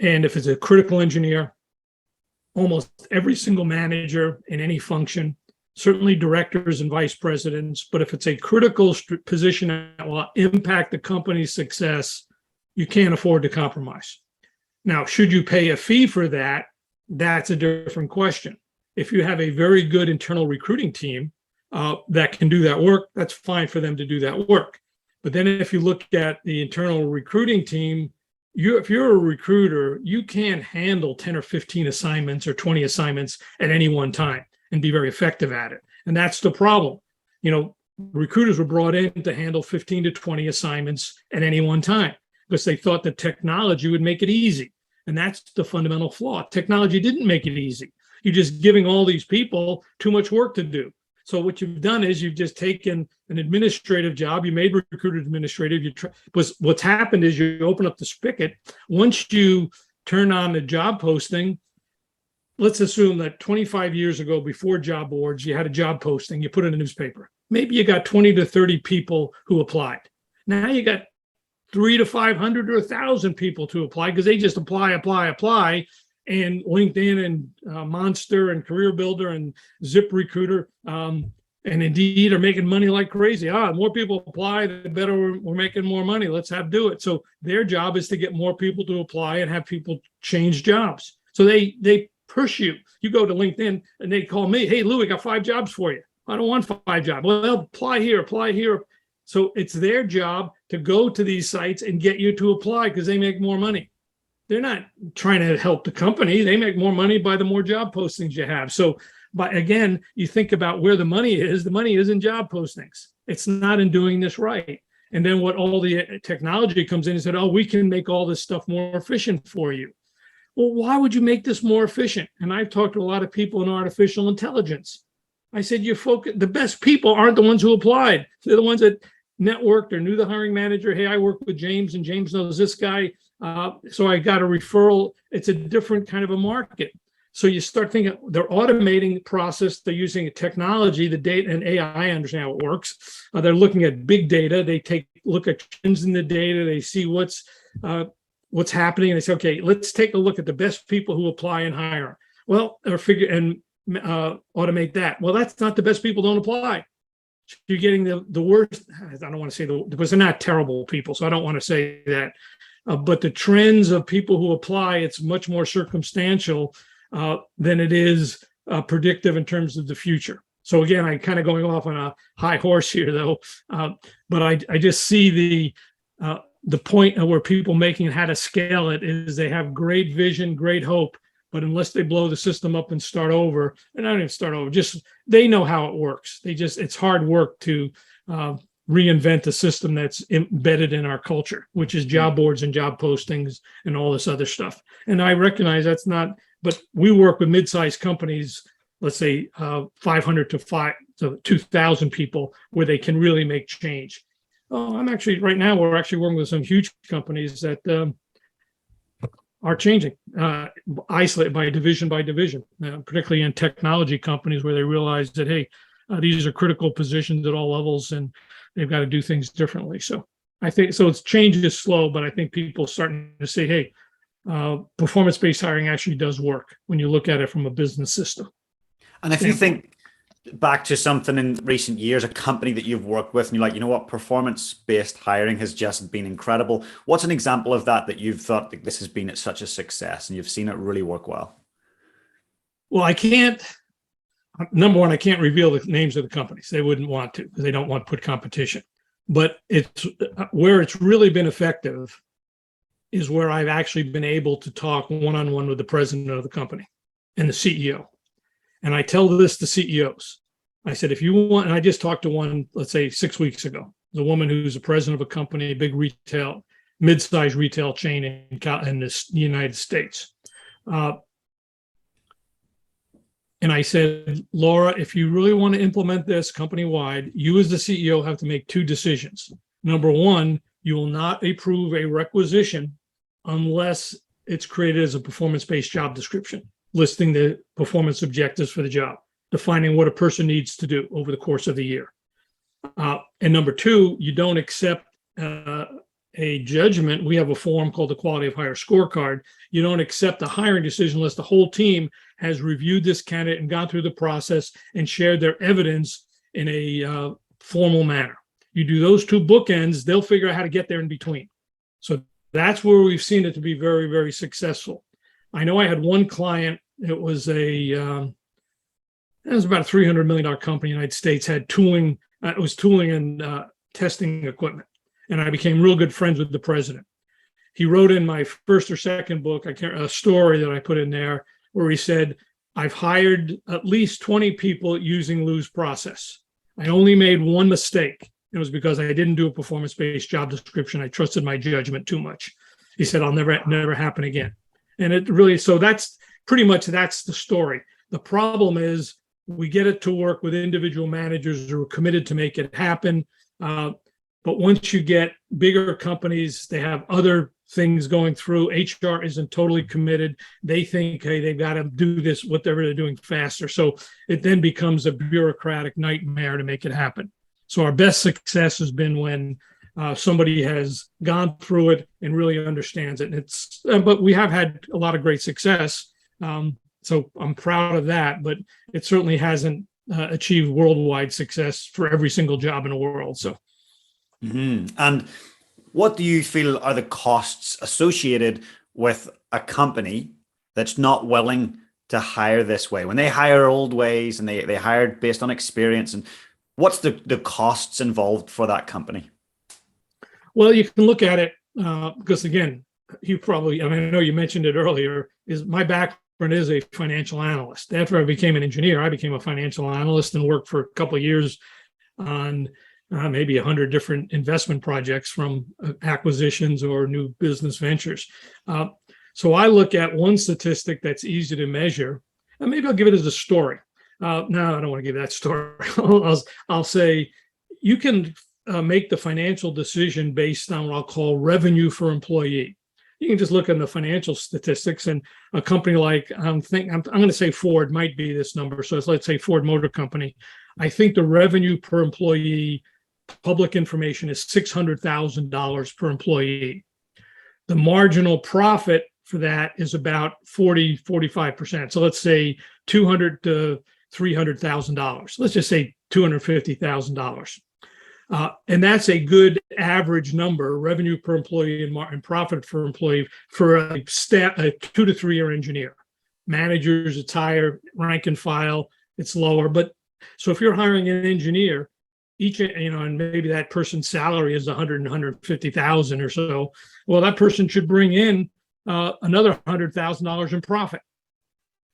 [SPEAKER 2] And if it's a critical engineer, almost every single manager in any function, certainly directors and vice presidents, but if it's a critical position that will impact the company's success, you can't afford to compromise. Now, should you pay a fee for that? That's a different question. If you have a very good internal recruiting team that can do that work, that's fine for them to do that work. But then if you look at the internal recruiting team, if you're a recruiter, you can't handle 10 or 15 assignments or 20 assignments at any one time and be very effective at it. And that's the problem. You know, recruiters were brought in to handle 15 to 20 assignments at any one time because they thought that technology would make it easy. And that's the fundamental flaw. Technology didn't make it easy. You're just giving all these people too much work to do. So what you've done is you've just taken an administrative job. You made recruiter administrative. What's happened is you open up the spigot. Once you turn on the job posting, let's assume that 25 years ago, before job boards, you had a job posting. You put it in a newspaper. Maybe you got 20 to 30 people who applied. Now you got 300 to 500 or 1,000 people to apply because they just apply. And LinkedIn and Monster and Career Builder and ZipRecruiter and Indeed are making money like crazy. More people apply, the better we're making more money. Let's do it. So their job is to get more people to apply and have people change jobs. So they push you. You go to LinkedIn and they call me, hey, Lou, I got 5 jobs for you. I don't want 5 jobs. Well, apply here. So it's their job to go to these sites and get you to apply because they make more money. They're not trying to help the company. They make more money by the more job postings you have. So, but again, you think about where the money is. The money is in job postings. It's not in doing this right. And then what all the technology comes in and said, oh, we can make all this stuff more efficient for you. Well, why would you make this more efficient? And I've talked to a lot of people in artificial intelligence. I said, the best people aren't the ones who applied. They're the ones that networked or knew the hiring manager. Hey, I work with James and James knows this guy. So I got a referral. It's a different kind of a market. So you start thinking they're automating the process. They're using technology, the data and AI. I understand how it works. They're looking at big data. They look at trends in the data. They see what's happening. And they say, okay, let's take a look at the best people who apply and hire. Well, automate that. Well, that's not the best people don't apply. You're getting the worst. I don't want to say because they're not terrible people. So I don't want to say that. But the trends of people who apply, it's much more circumstantial than it is predictive in terms of the future. So again, I'm kind of going off on a high horse here, though. But I just see the point of where people making how to scale it is they have great vision, great hope, but unless they blow the system up and start over, and I don't even start over, just they know how it works. It's hard work to reinvent a system that's embedded in our culture, which is job boards and job postings and all this other stuff. And I recognize that's not, but we work with mid-sized companies, let's say 500 to 2,000 people, where they can really make change. Right now, we're actually working with some huge companies that are changing, isolated by division, particularly in technology companies where they realize that, hey, these are critical positions at all levels and they've got to do things differently. So I think, it's change is slow, but I think people starting to say, hey, performance-based hiring actually does work when you look at it from a business system.
[SPEAKER 1] And if you think back to something in recent years, a company that you've worked with and you're like, you know what, performance-based hiring has just been incredible. What's an example of that you've thought that this has been such a success and you've seen it really work well?
[SPEAKER 2] Well, I can't number one, I can't reveal the names of the companies. They wouldn't want to because they don't want to put competition. But it's where it's really been effective is where I've actually been able to talk one-on-one with the president of the company and the CEO. And I tell this to CEOs. I said, if you want, and I just talked to one, let's say 6 weeks ago, the woman who's the president of a company, a big retail, mid-sized retail chain in the United States. And I said, Laura, if you really want to implement this company-wide, you as the CEO have to make two decisions. Number one, you will not approve a requisition unless it's created as a performance-based job description, listing the performance objectives for the job, defining what a person needs to do over the course of the year. And number two, you don't accept a judgment. We have a form called the Quality of Hire Scorecard. You don't accept a hiring decision unless the whole team has reviewed this candidate and gone through the process and shared their evidence in a formal manner. You do those two bookends, they'll figure out how to get there in between. So that's where we've seen it to be very, very successful. I know I had one client, it was about a $300 million company in the United States, had tooling, it was tooling and testing equipment. And I became real good friends with the president. He wrote in my first or second book, a story that I put in there where he said, I've hired at least 20 people using Lou's process. I only made one mistake. It was because I didn't do a performance-based job description. I trusted my judgment too much. He said, I'll never happen again. And it really, so that's pretty much, that's the story. The problem is we get it to work with individual managers who are committed to make it happen. But once you get bigger companies, they have other things going through. HR isn't totally committed. They think, hey, they've got to do this, whatever they're doing faster. So it then becomes a bureaucratic nightmare to make it happen. So our best success has been when somebody has gone through it and really understands it. And but we have had a lot of great success. So I'm proud of that, but it certainly hasn't achieved worldwide success for every single job in the world. So.
[SPEAKER 1] Mm-hmm. And what do you feel are the costs associated with a company that's not willing to hire this way? When they hire old ways and they hired based on experience, and what's the costs involved for that company?
[SPEAKER 2] Well, you can look at it because again, I know you mentioned it earlier, is my background is a financial analyst. After I became an engineer, I became a financial analyst and worked for a couple of years on maybe 100 different investment projects, from acquisitions or new business ventures. So I look at one statistic that's easy to measure, and maybe I'll give it as a story. No, I don't want to give that story. I'll say you can make the financial decision based on what I'll call revenue per employee. You can just look at the financial statistics, and a company like I'm going to say Ford might be this number. So let's say Ford Motor Company. I think the revenue per employee, public information, is $600,000 per employee. The marginal profit for that is about 45%. So let's say $200,000 to $300,000. Let's just say $250,000. And that's a good average number, revenue per employee and profit per employee for a 2 to 3 year engineer. Managers, it's higher, rank and file, it's lower. But so if you're hiring an engineer, and maybe that person's salary is 100 and 150,000 or so, well, that person should bring in another $100,000 in profit.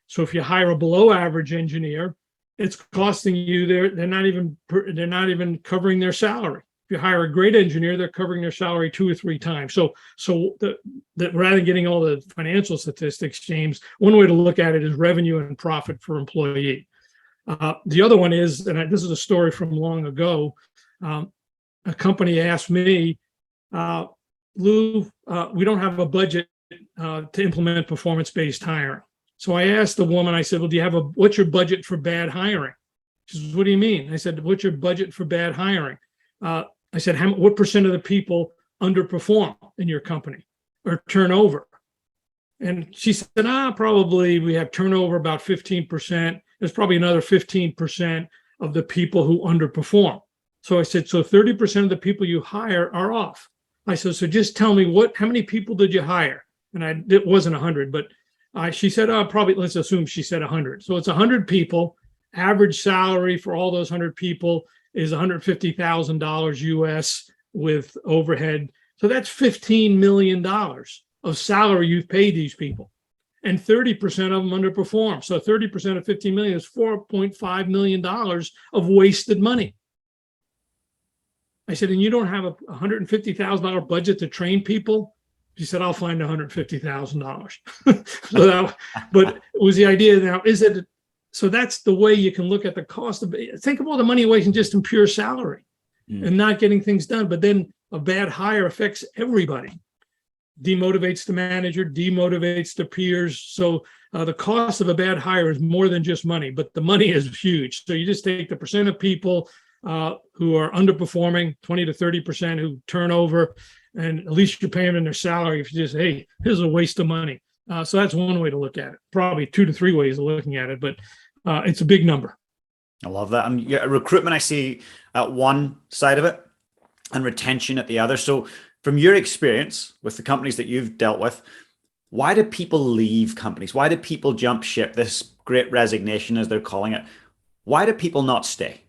[SPEAKER 2] So if you hire a below average engineer, it's costing you they're not even covering their salary. If you hire a great engineer, they're covering their salary 2 or 3 times. So rather than getting all the financial statistics, James, one way to look at it is revenue and profit per employee. The other one is, and this is a story from long ago, a company asked me, Lou, we don't have a budget to implement performance-based hiring. So I asked the woman, I said, well, what's your budget for bad hiring? She says, what do you mean? I said, what's your budget for bad hiring? I said, what percent of the people underperform in your company or turnover? And she said, probably we have turnover about 15%. There's probably another 15% of the people who underperform. So I said, so 30% of the people you hire are off. I said, so just tell me how many people did you hire? And it wasn't 100, but she said, probably, let's assume she said 100. So it's 100 people. average salary for all those 100 people is $150,000 US with overhead. So that's $15 million of salary you've paid these people. And 30% of them underperform. So 30% of 15 million is $4.5 million of wasted money. I said, and you don't have a $150,000 budget to train people? She said, I'll find $150,000. But it was the idea now, so that's the way you can look at the cost of it. Think of all the money wasting just in pure salary and not getting things done. But then a bad hire affects everybody. Demotivates the manager, demotivates the peers. So the cost of a bad hire is more than just money, but the money is huge. So you just take the percent of people who are underperforming, 20 to 30% who turn over, and at least you're paying them their salary. If you just, hey, here's a waste of money. So that's one way to look at it. Probably 2 to 3 ways of looking at it, but it's a big number.
[SPEAKER 1] I love that. And recruitment, I see at one side of it and retention at the other. So from your experience with the companies that you've dealt with, why do people leave companies? Why do people jump ship? This great resignation, as they're calling it. Why do people not stay?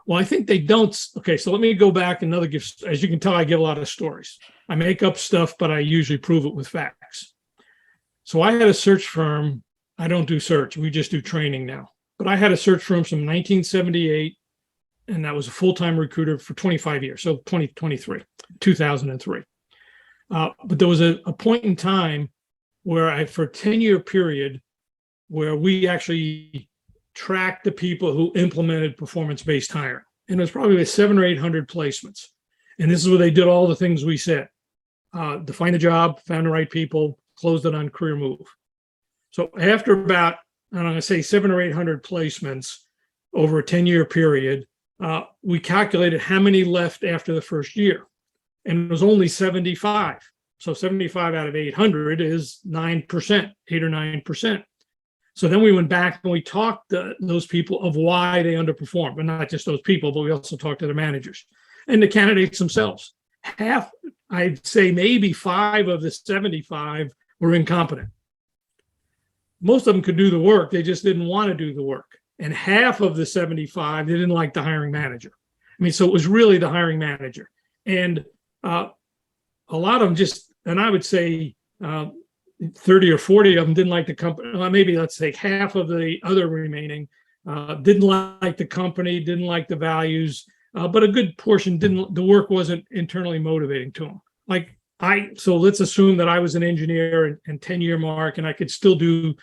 [SPEAKER 2] Well, I think they don't. Okay, so let me go back another gift. As you can tell, I give a lot of stories. I make up stuff, but I usually prove it with facts. So I had a search firm. I don't do search. We just do training now. But I had a search firm from 1978. And that was a full-time recruiter for 25 years, so 2003. But there was a point in time where for a 10-year period where we actually tracked the people who implemented performance-based hiring. And it was probably 700 or 800 placements. And this is where they did all the things we said. Define the job, found the right people, closed it on career move. So after about, I'm going to say 700 or 800 placements over a 10-year period, we calculated how many left after the first year, and it was only 75. So 75 out of 800 is 9%, 8 or 9%. So then we went back and we talked to those people of why they underperformed, but not just those people, but we also talked to the managers and the candidates themselves. Half, I'd say maybe 5 of the 75 were incompetent. Most of them could do the work, they just didn't want to do the work. And half of the 75, they didn't like the hiring manager. I mean, so it was really the hiring manager. And a lot of them just, and I would say 30 or 40 of them didn't like the company. Well, maybe let's say half of the other remaining didn't like the company, didn't like the values, but a good portion didn't, the work wasn't internally motivating to them. So let's assume that I was an engineer and 10-year mark, and I could still do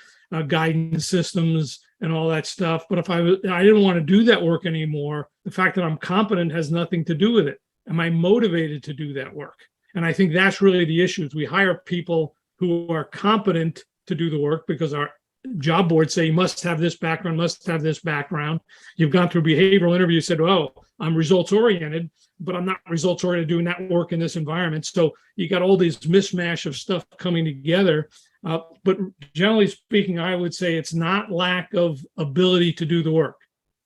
[SPEAKER 2] guidance systems and all that stuff. But if I didn't want to do that work anymore, the fact that I'm competent has nothing to do with it. Am I motivated to do that work? And I think that's really the issue. Is we hire people who are competent to do the work because our job boards say you must have this background, must have this background. You've gone through behavioral interview, said, oh, I'm results oriented, but I'm not results oriented doing that work in this environment. So you got all these mismatch of stuff coming together. But generally speaking, I would say it's not lack of ability to do the work.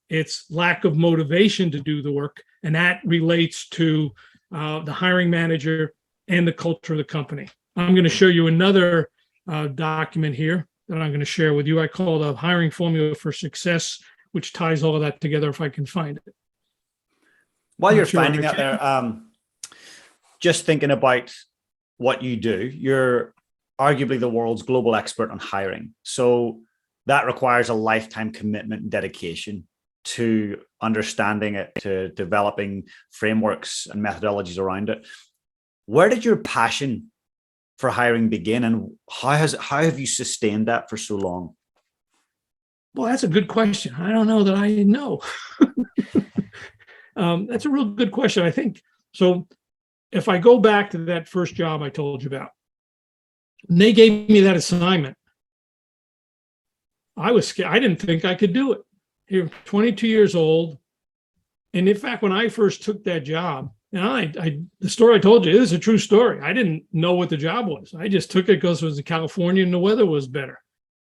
[SPEAKER 2] It's lack of motivation to do the work. And that relates to the hiring manager and the culture of the company. I'm going to show you another document here that I'm going to share with you. I call the hiring formula for success, which ties all of that together if I can find it.
[SPEAKER 1] While you're finding that there, just thinking about what you do, you're arguably the world's global expert on hiring. So that requires a lifetime commitment and dedication to understanding it, to developing frameworks and methodologies around it. Where did your passion for hiring begin, and how have you sustained that for so long?
[SPEAKER 2] Well, that's a good question. I don't know that I know. That's a real good question. I think so. If I go back to that first job I told you about, and they gave me that assignment, I was scared. I didn't think I could do it. You're 22 years old. And in fact, when I first took that job, and the story I told you is a true story. I didn't know what the job was. I just took it because it was in California and the weather was better.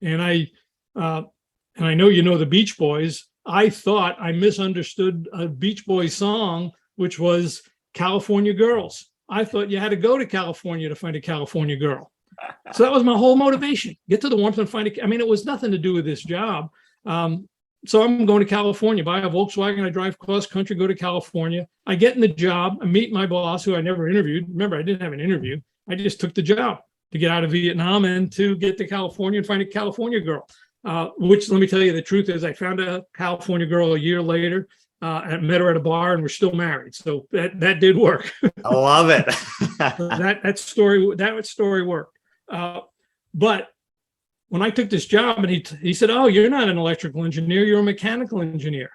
[SPEAKER 2] And I know you know the Beach Boys. I thought I misunderstood a Beach Boys song, which was California Girls. I thought you had to go to California to find a California girl. So that was my whole motivation. Get to the warmth and find it. I mean, it was nothing to do with this job. So I'm going to California, buy a Volkswagen. I drive cross country, go to California. I get in the job. I meet my boss, who I never interviewed. Remember, I didn't have an interview. I just took the job to get out of Vietnam and to get to California and find a California girl. Which, let me tell you, the truth is, I found a California girl a year later. I met her at a bar, and we're still married. So that did work.
[SPEAKER 1] I love it.
[SPEAKER 2] that story worked. But when I took this job, and he said, "Oh, you're not an electrical engineer, you're a mechanical engineer."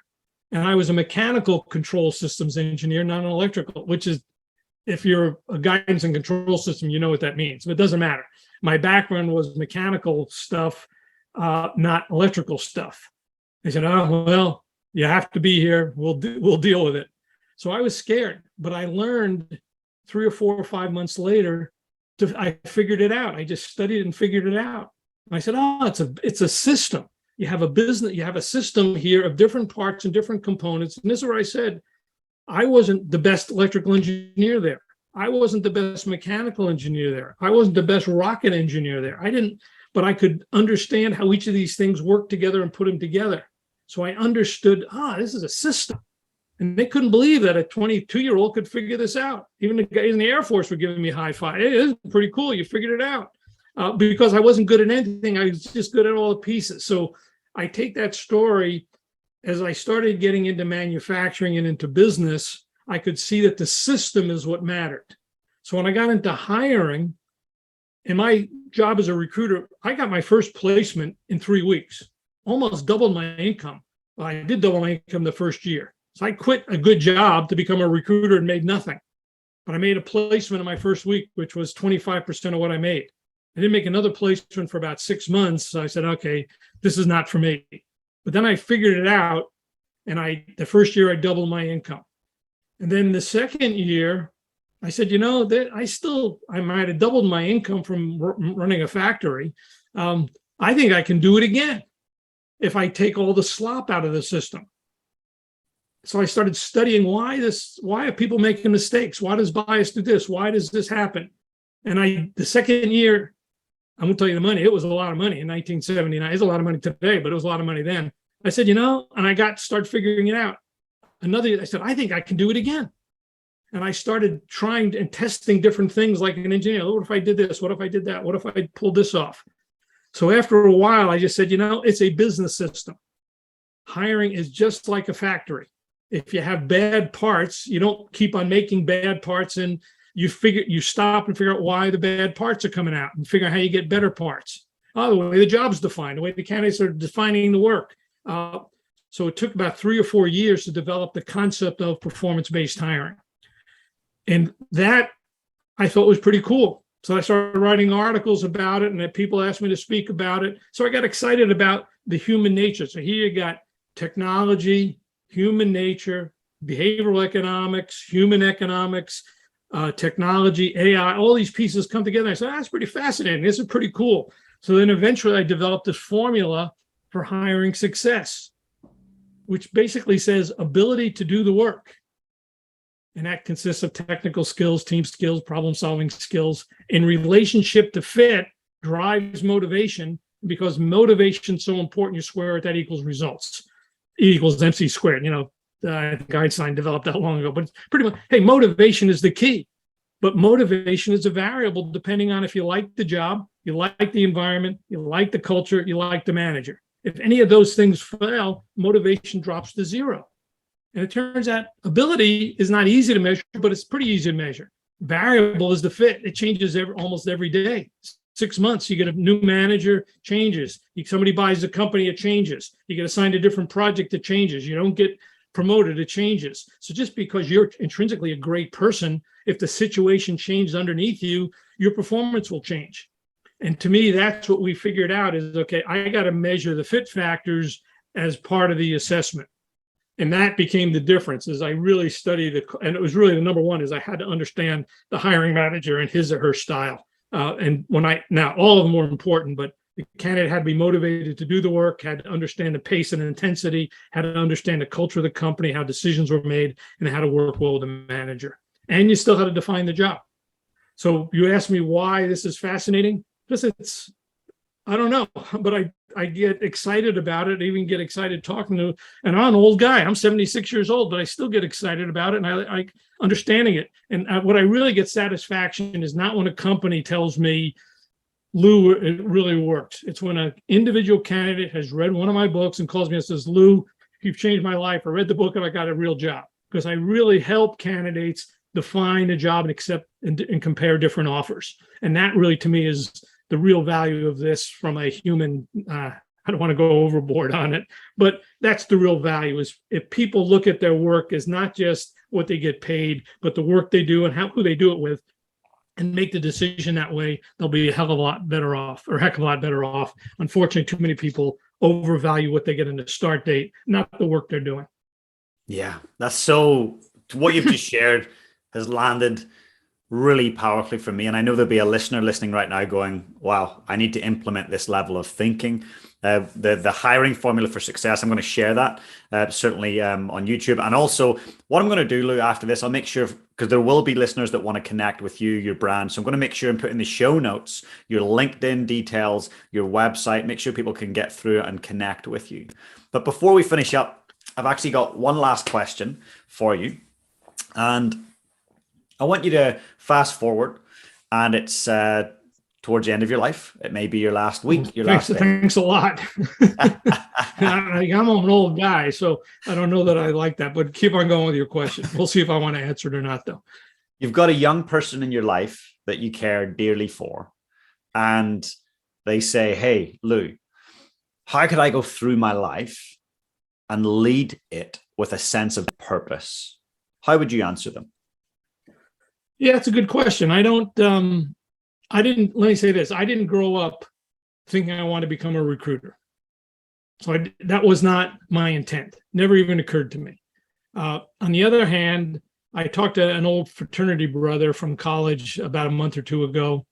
[SPEAKER 2] And I was a mechanical control systems engineer, not an electrical, which is, if you're a guidance and control system, you know what that means, but it doesn't matter. My background was mechanical stuff, not electrical stuff. They said, "Oh, well, you have to be here. We'll deal with it." So I was scared, but I learned 3 or 4 or 5 months later, I figured it out. I just studied and figured it out. And I said, "Oh, it's a system. You have a business, you have a system here of different parts and different components." And this is where I said, I wasn't the best electrical engineer there. I wasn't the best mechanical engineer there. I wasn't the best rocket engineer there. But I could understand how each of these things work together and put them together. So I understood, this is a system. And they couldn't believe that a 22-year-old could figure this out. Even the guys in the Air Force were giving me a high five. "Hey, this is pretty cool. You figured it out." Because I wasn't good at anything. I was just good at all the pieces. So I take that story. As I started getting into manufacturing and into business, I could see that the system is what mattered. So when I got into hiring, in my job as a recruiter, I got my first placement in 3 weeks, almost doubled my income. Well, I did double my income the first year. So I quit a good job to become a recruiter and made nothing. But I made a placement in my first week, which was 25% of what I made. I didn't make another placement for about 6 months. So I said, okay, this is not for me. But then I figured it out. And the first year I doubled my income. And then the second year, I said, I might have doubled my income from running a factory. I think I can do it again if I take all the slop out of the system. So I started studying why are people making mistakes? Why does bias do this? Why does this happen? And the second year, I'm going to tell you the money. It was a lot of money in 1979. It's a lot of money today, but it was a lot of money then. I said, and I started figuring it out. I said, I think I can do it again. And I started trying and testing different things like an engineer. What if I did this? What if I did that? What if I pulled this off? So after a while, I just said, it's a business system. Hiring is just like a factory. If you have bad parts, you don't keep on making bad parts, and you stop and figure out why the bad parts are coming out and figure out how you get better parts. The way the job's defined, the way the candidates are defining the work. So it took about 3 or 4 years to develop the concept of performance-based hiring. And that I thought was pretty cool. So I started writing articles about it, and people asked me to speak about it. So I got excited about the human nature. So here you got technology, human nature, behavioral economics, human economics, technology, AI, all these pieces come together. I said, that's pretty fascinating. This is pretty cool. So then eventually I developed this formula for hiring success, which basically says ability to do the work. And that consists of technical skills, team skills, problem-solving skills. In relationship to fit drives motivation, because motivation is so important. You square it, that equals results. E equals MC squared. I think Einstein developed that long ago. But it's pretty much, hey, motivation is the key. But motivation is a variable depending on if you like the job, you like the environment, you like the culture, you like the manager. If any of those things fail, motivation drops to zero. And it turns out ability is not easy to measure, but it's pretty easy to measure. Variable is the fit. It changes almost every day. 6 months, you get a new manager, changes. Somebody buys a company, it changes. You get assigned a different project, it changes. You don't get promoted, it changes. So just because you're intrinsically a great person, if the situation changes underneath you, your performance will change. And to me, that's what we figured out is, okay, I got to measure the fit factors as part of the assessment. And that became the difference as I really studied it. And it was really the number one is I had to understand the hiring manager and his or her style. Now all of them were important, but the candidate had to be motivated to do the work, had to understand the pace and intensity, had to understand the culture of the company, how decisions were made, and how to work well with the manager. And you still had to define the job. So you asked me why this is fascinating. Because I don't know, but I get excited about it. I even get excited talking to, and I'm an old guy. I'm 76 years old, but I still get excited about it, and I understanding it. And what I really get satisfaction is not when a company tells me, Lou, it really works. It's when an individual candidate has read one of my books and calls me and says, Lou, you've changed my life. I read the book and I got a real job, because I really help candidates define a job and accept and compare different offers. And that really, to me, is the real value of this from a human. I don't want to go overboard on it, but that's the real value, is if people look at their work as not just what they get paid, but the work they do and who they do it with, and make the decision that way, they'll be a heck of a lot better off. Unfortunately, too many people overvalue what they get in the start date, not the work they're doing.
[SPEAKER 1] Yeah, that's so, what you've just shared has landed really powerfully for me. And I know there'll be a listener listening right now going, wow, I need to implement this level of thinking. The hiring formula for success, I'm going to share that certainly on YouTube. And also what I'm going to do, Lou, after this, I'll make sure, because there will be listeners that want to connect with you, your brand. So I'm going to make sure and put in the show notes your LinkedIn details, your website, make sure people can get through and connect with you. But before we finish up, I've actually got one last question for you. And I want you to fast forward, and it's towards the end of your life. It may be your last week, your last day.
[SPEAKER 2] Thanks a lot. I'm an old guy, so I don't know that I like that, but keep on going with your question. We'll see if I want to answer it or not, though.
[SPEAKER 1] You've got a young person in your life that you care dearly for, and they say, hey, Lou, how could I go through my life and lead it with a sense of purpose? How would you answer them?
[SPEAKER 2] Yeah, it's a good question. Let me say this. I didn't grow up thinking I wanted to become a recruiter. So that was not my intent. Never even occurred to me. On the other hand, I talked to an old fraternity brother from college about a month or two ago.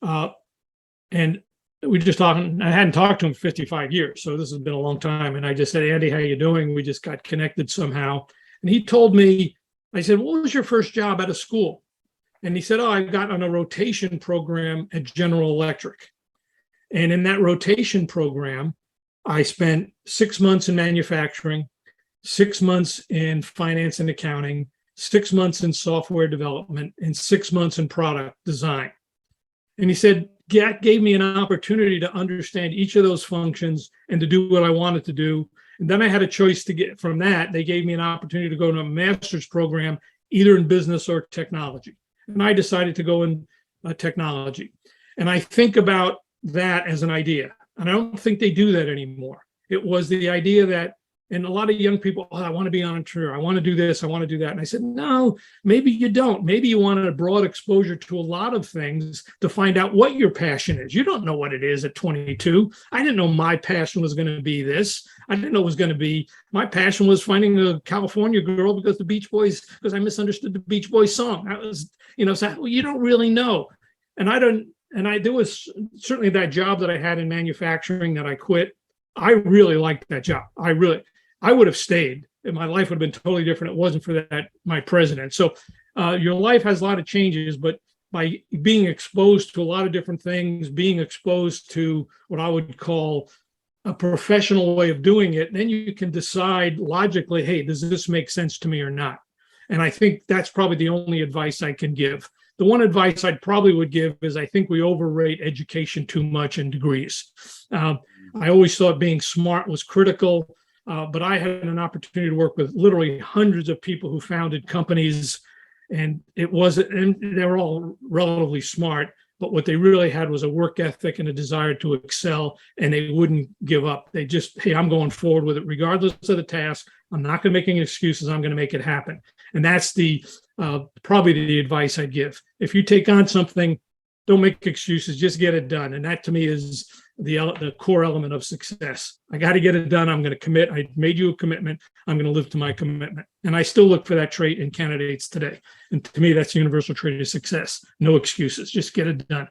[SPEAKER 2] And we just talking, I hadn't talked to him for 55 years. So this has been a long time. And I just said, Andy, how you doing? We just got connected somehow. And he told me, I said, what was your first job out of school? And he said, oh, I got on a rotation program at General Electric. And in that rotation program, I spent 6 months in manufacturing, 6 months in finance and accounting, 6 months in software development, and 6 months in product design. And he said, that gave me an opportunity to understand each of those functions and to do what I wanted to do. And then I had a choice to get from that. They gave me an opportunity to go to a master's program, either in business or technology. And I decided to go in technology. And I think about that as an idea. And I don't think they do that anymore. It was the idea that, and a lot of young people, oh, I want to be an entrepreneur. I want to do this. I want to do that. And I said, no, maybe you don't. Maybe you want a broad exposure to a lot of things to find out what your passion is. You don't know what it is at 22. I didn't know my passion was going to be this. I didn't know it was going to be, my passion was finding a California girl because I misunderstood the Beach Boys song. That was, so well, you don't really know. There was certainly that job that I had in manufacturing that I quit. I really liked that job. I would have stayed, and my life would have been totally different. It wasn't for that, my president. So your life has a lot of changes, but by being exposed to a lot of different things, being exposed to what I would call a professional way of doing it, then you can decide logically, hey, does this make sense to me or not? And I think that's probably the only advice I can give. The one advice I probably would give is I think we overrate education too much in degrees. I always thought being smart was critical, but I had an opportunity to work with literally hundreds of people who founded companies, and they were all relatively smart, but what they really had was a work ethic and a desire to excel, and they wouldn't give up. They just, hey, I'm going forward with it regardless of the task. I'm not going to make any excuses. I'm going to make it happen. And that's probably the advice I'd give. If you take on something, don't make excuses, just get it done. And that to me is the core element of success. I got to get it done. I'm going to commit. I made you a commitment. I'm going to live to my commitment. And I still look for that trait in candidates today. And to me, that's the universal trait of success. No excuses, just get it done.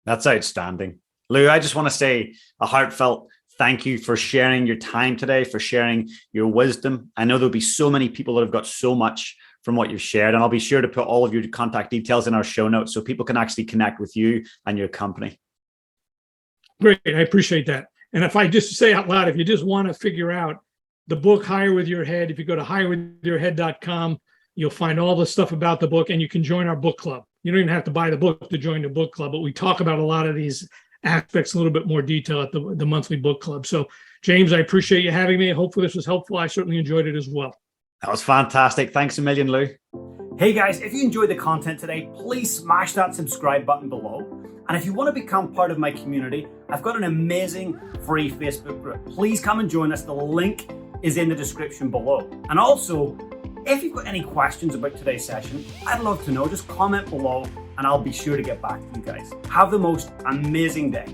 [SPEAKER 1] That's outstanding. Lou, I just want to say a heartfelt thank you for sharing your time today, for sharing your wisdom. I know there'll be so many people that have got so much from what you've shared, and I'll be sure to put all of your contact details in our show notes so people can actually connect with you and your company.
[SPEAKER 2] Great. I appreciate that. And if I just say out loud, if you just want to figure out the book, Hire With Your Head, if you go to hirewithyourhead.com, you'll find all the stuff about the book, and you can join our book club. You don't even have to buy the book to join the book club, but we talk about a lot of these aspects in a little bit more detail at the monthly book club. So, James, I appreciate you having me. Hopefully this was helpful. I certainly enjoyed it as well.
[SPEAKER 1] That was fantastic. Thanks a million, Lou.
[SPEAKER 3] Hey guys, if you enjoyed the content today, please smash that subscribe button below. And if you want to become part of my community, I've got an amazing free Facebook group. Please come and join us. The link is in the description below. And also, if you've got any questions about today's session, I'd love to know. Just comment below and I'll be sure to get back to you guys. Have the most amazing day.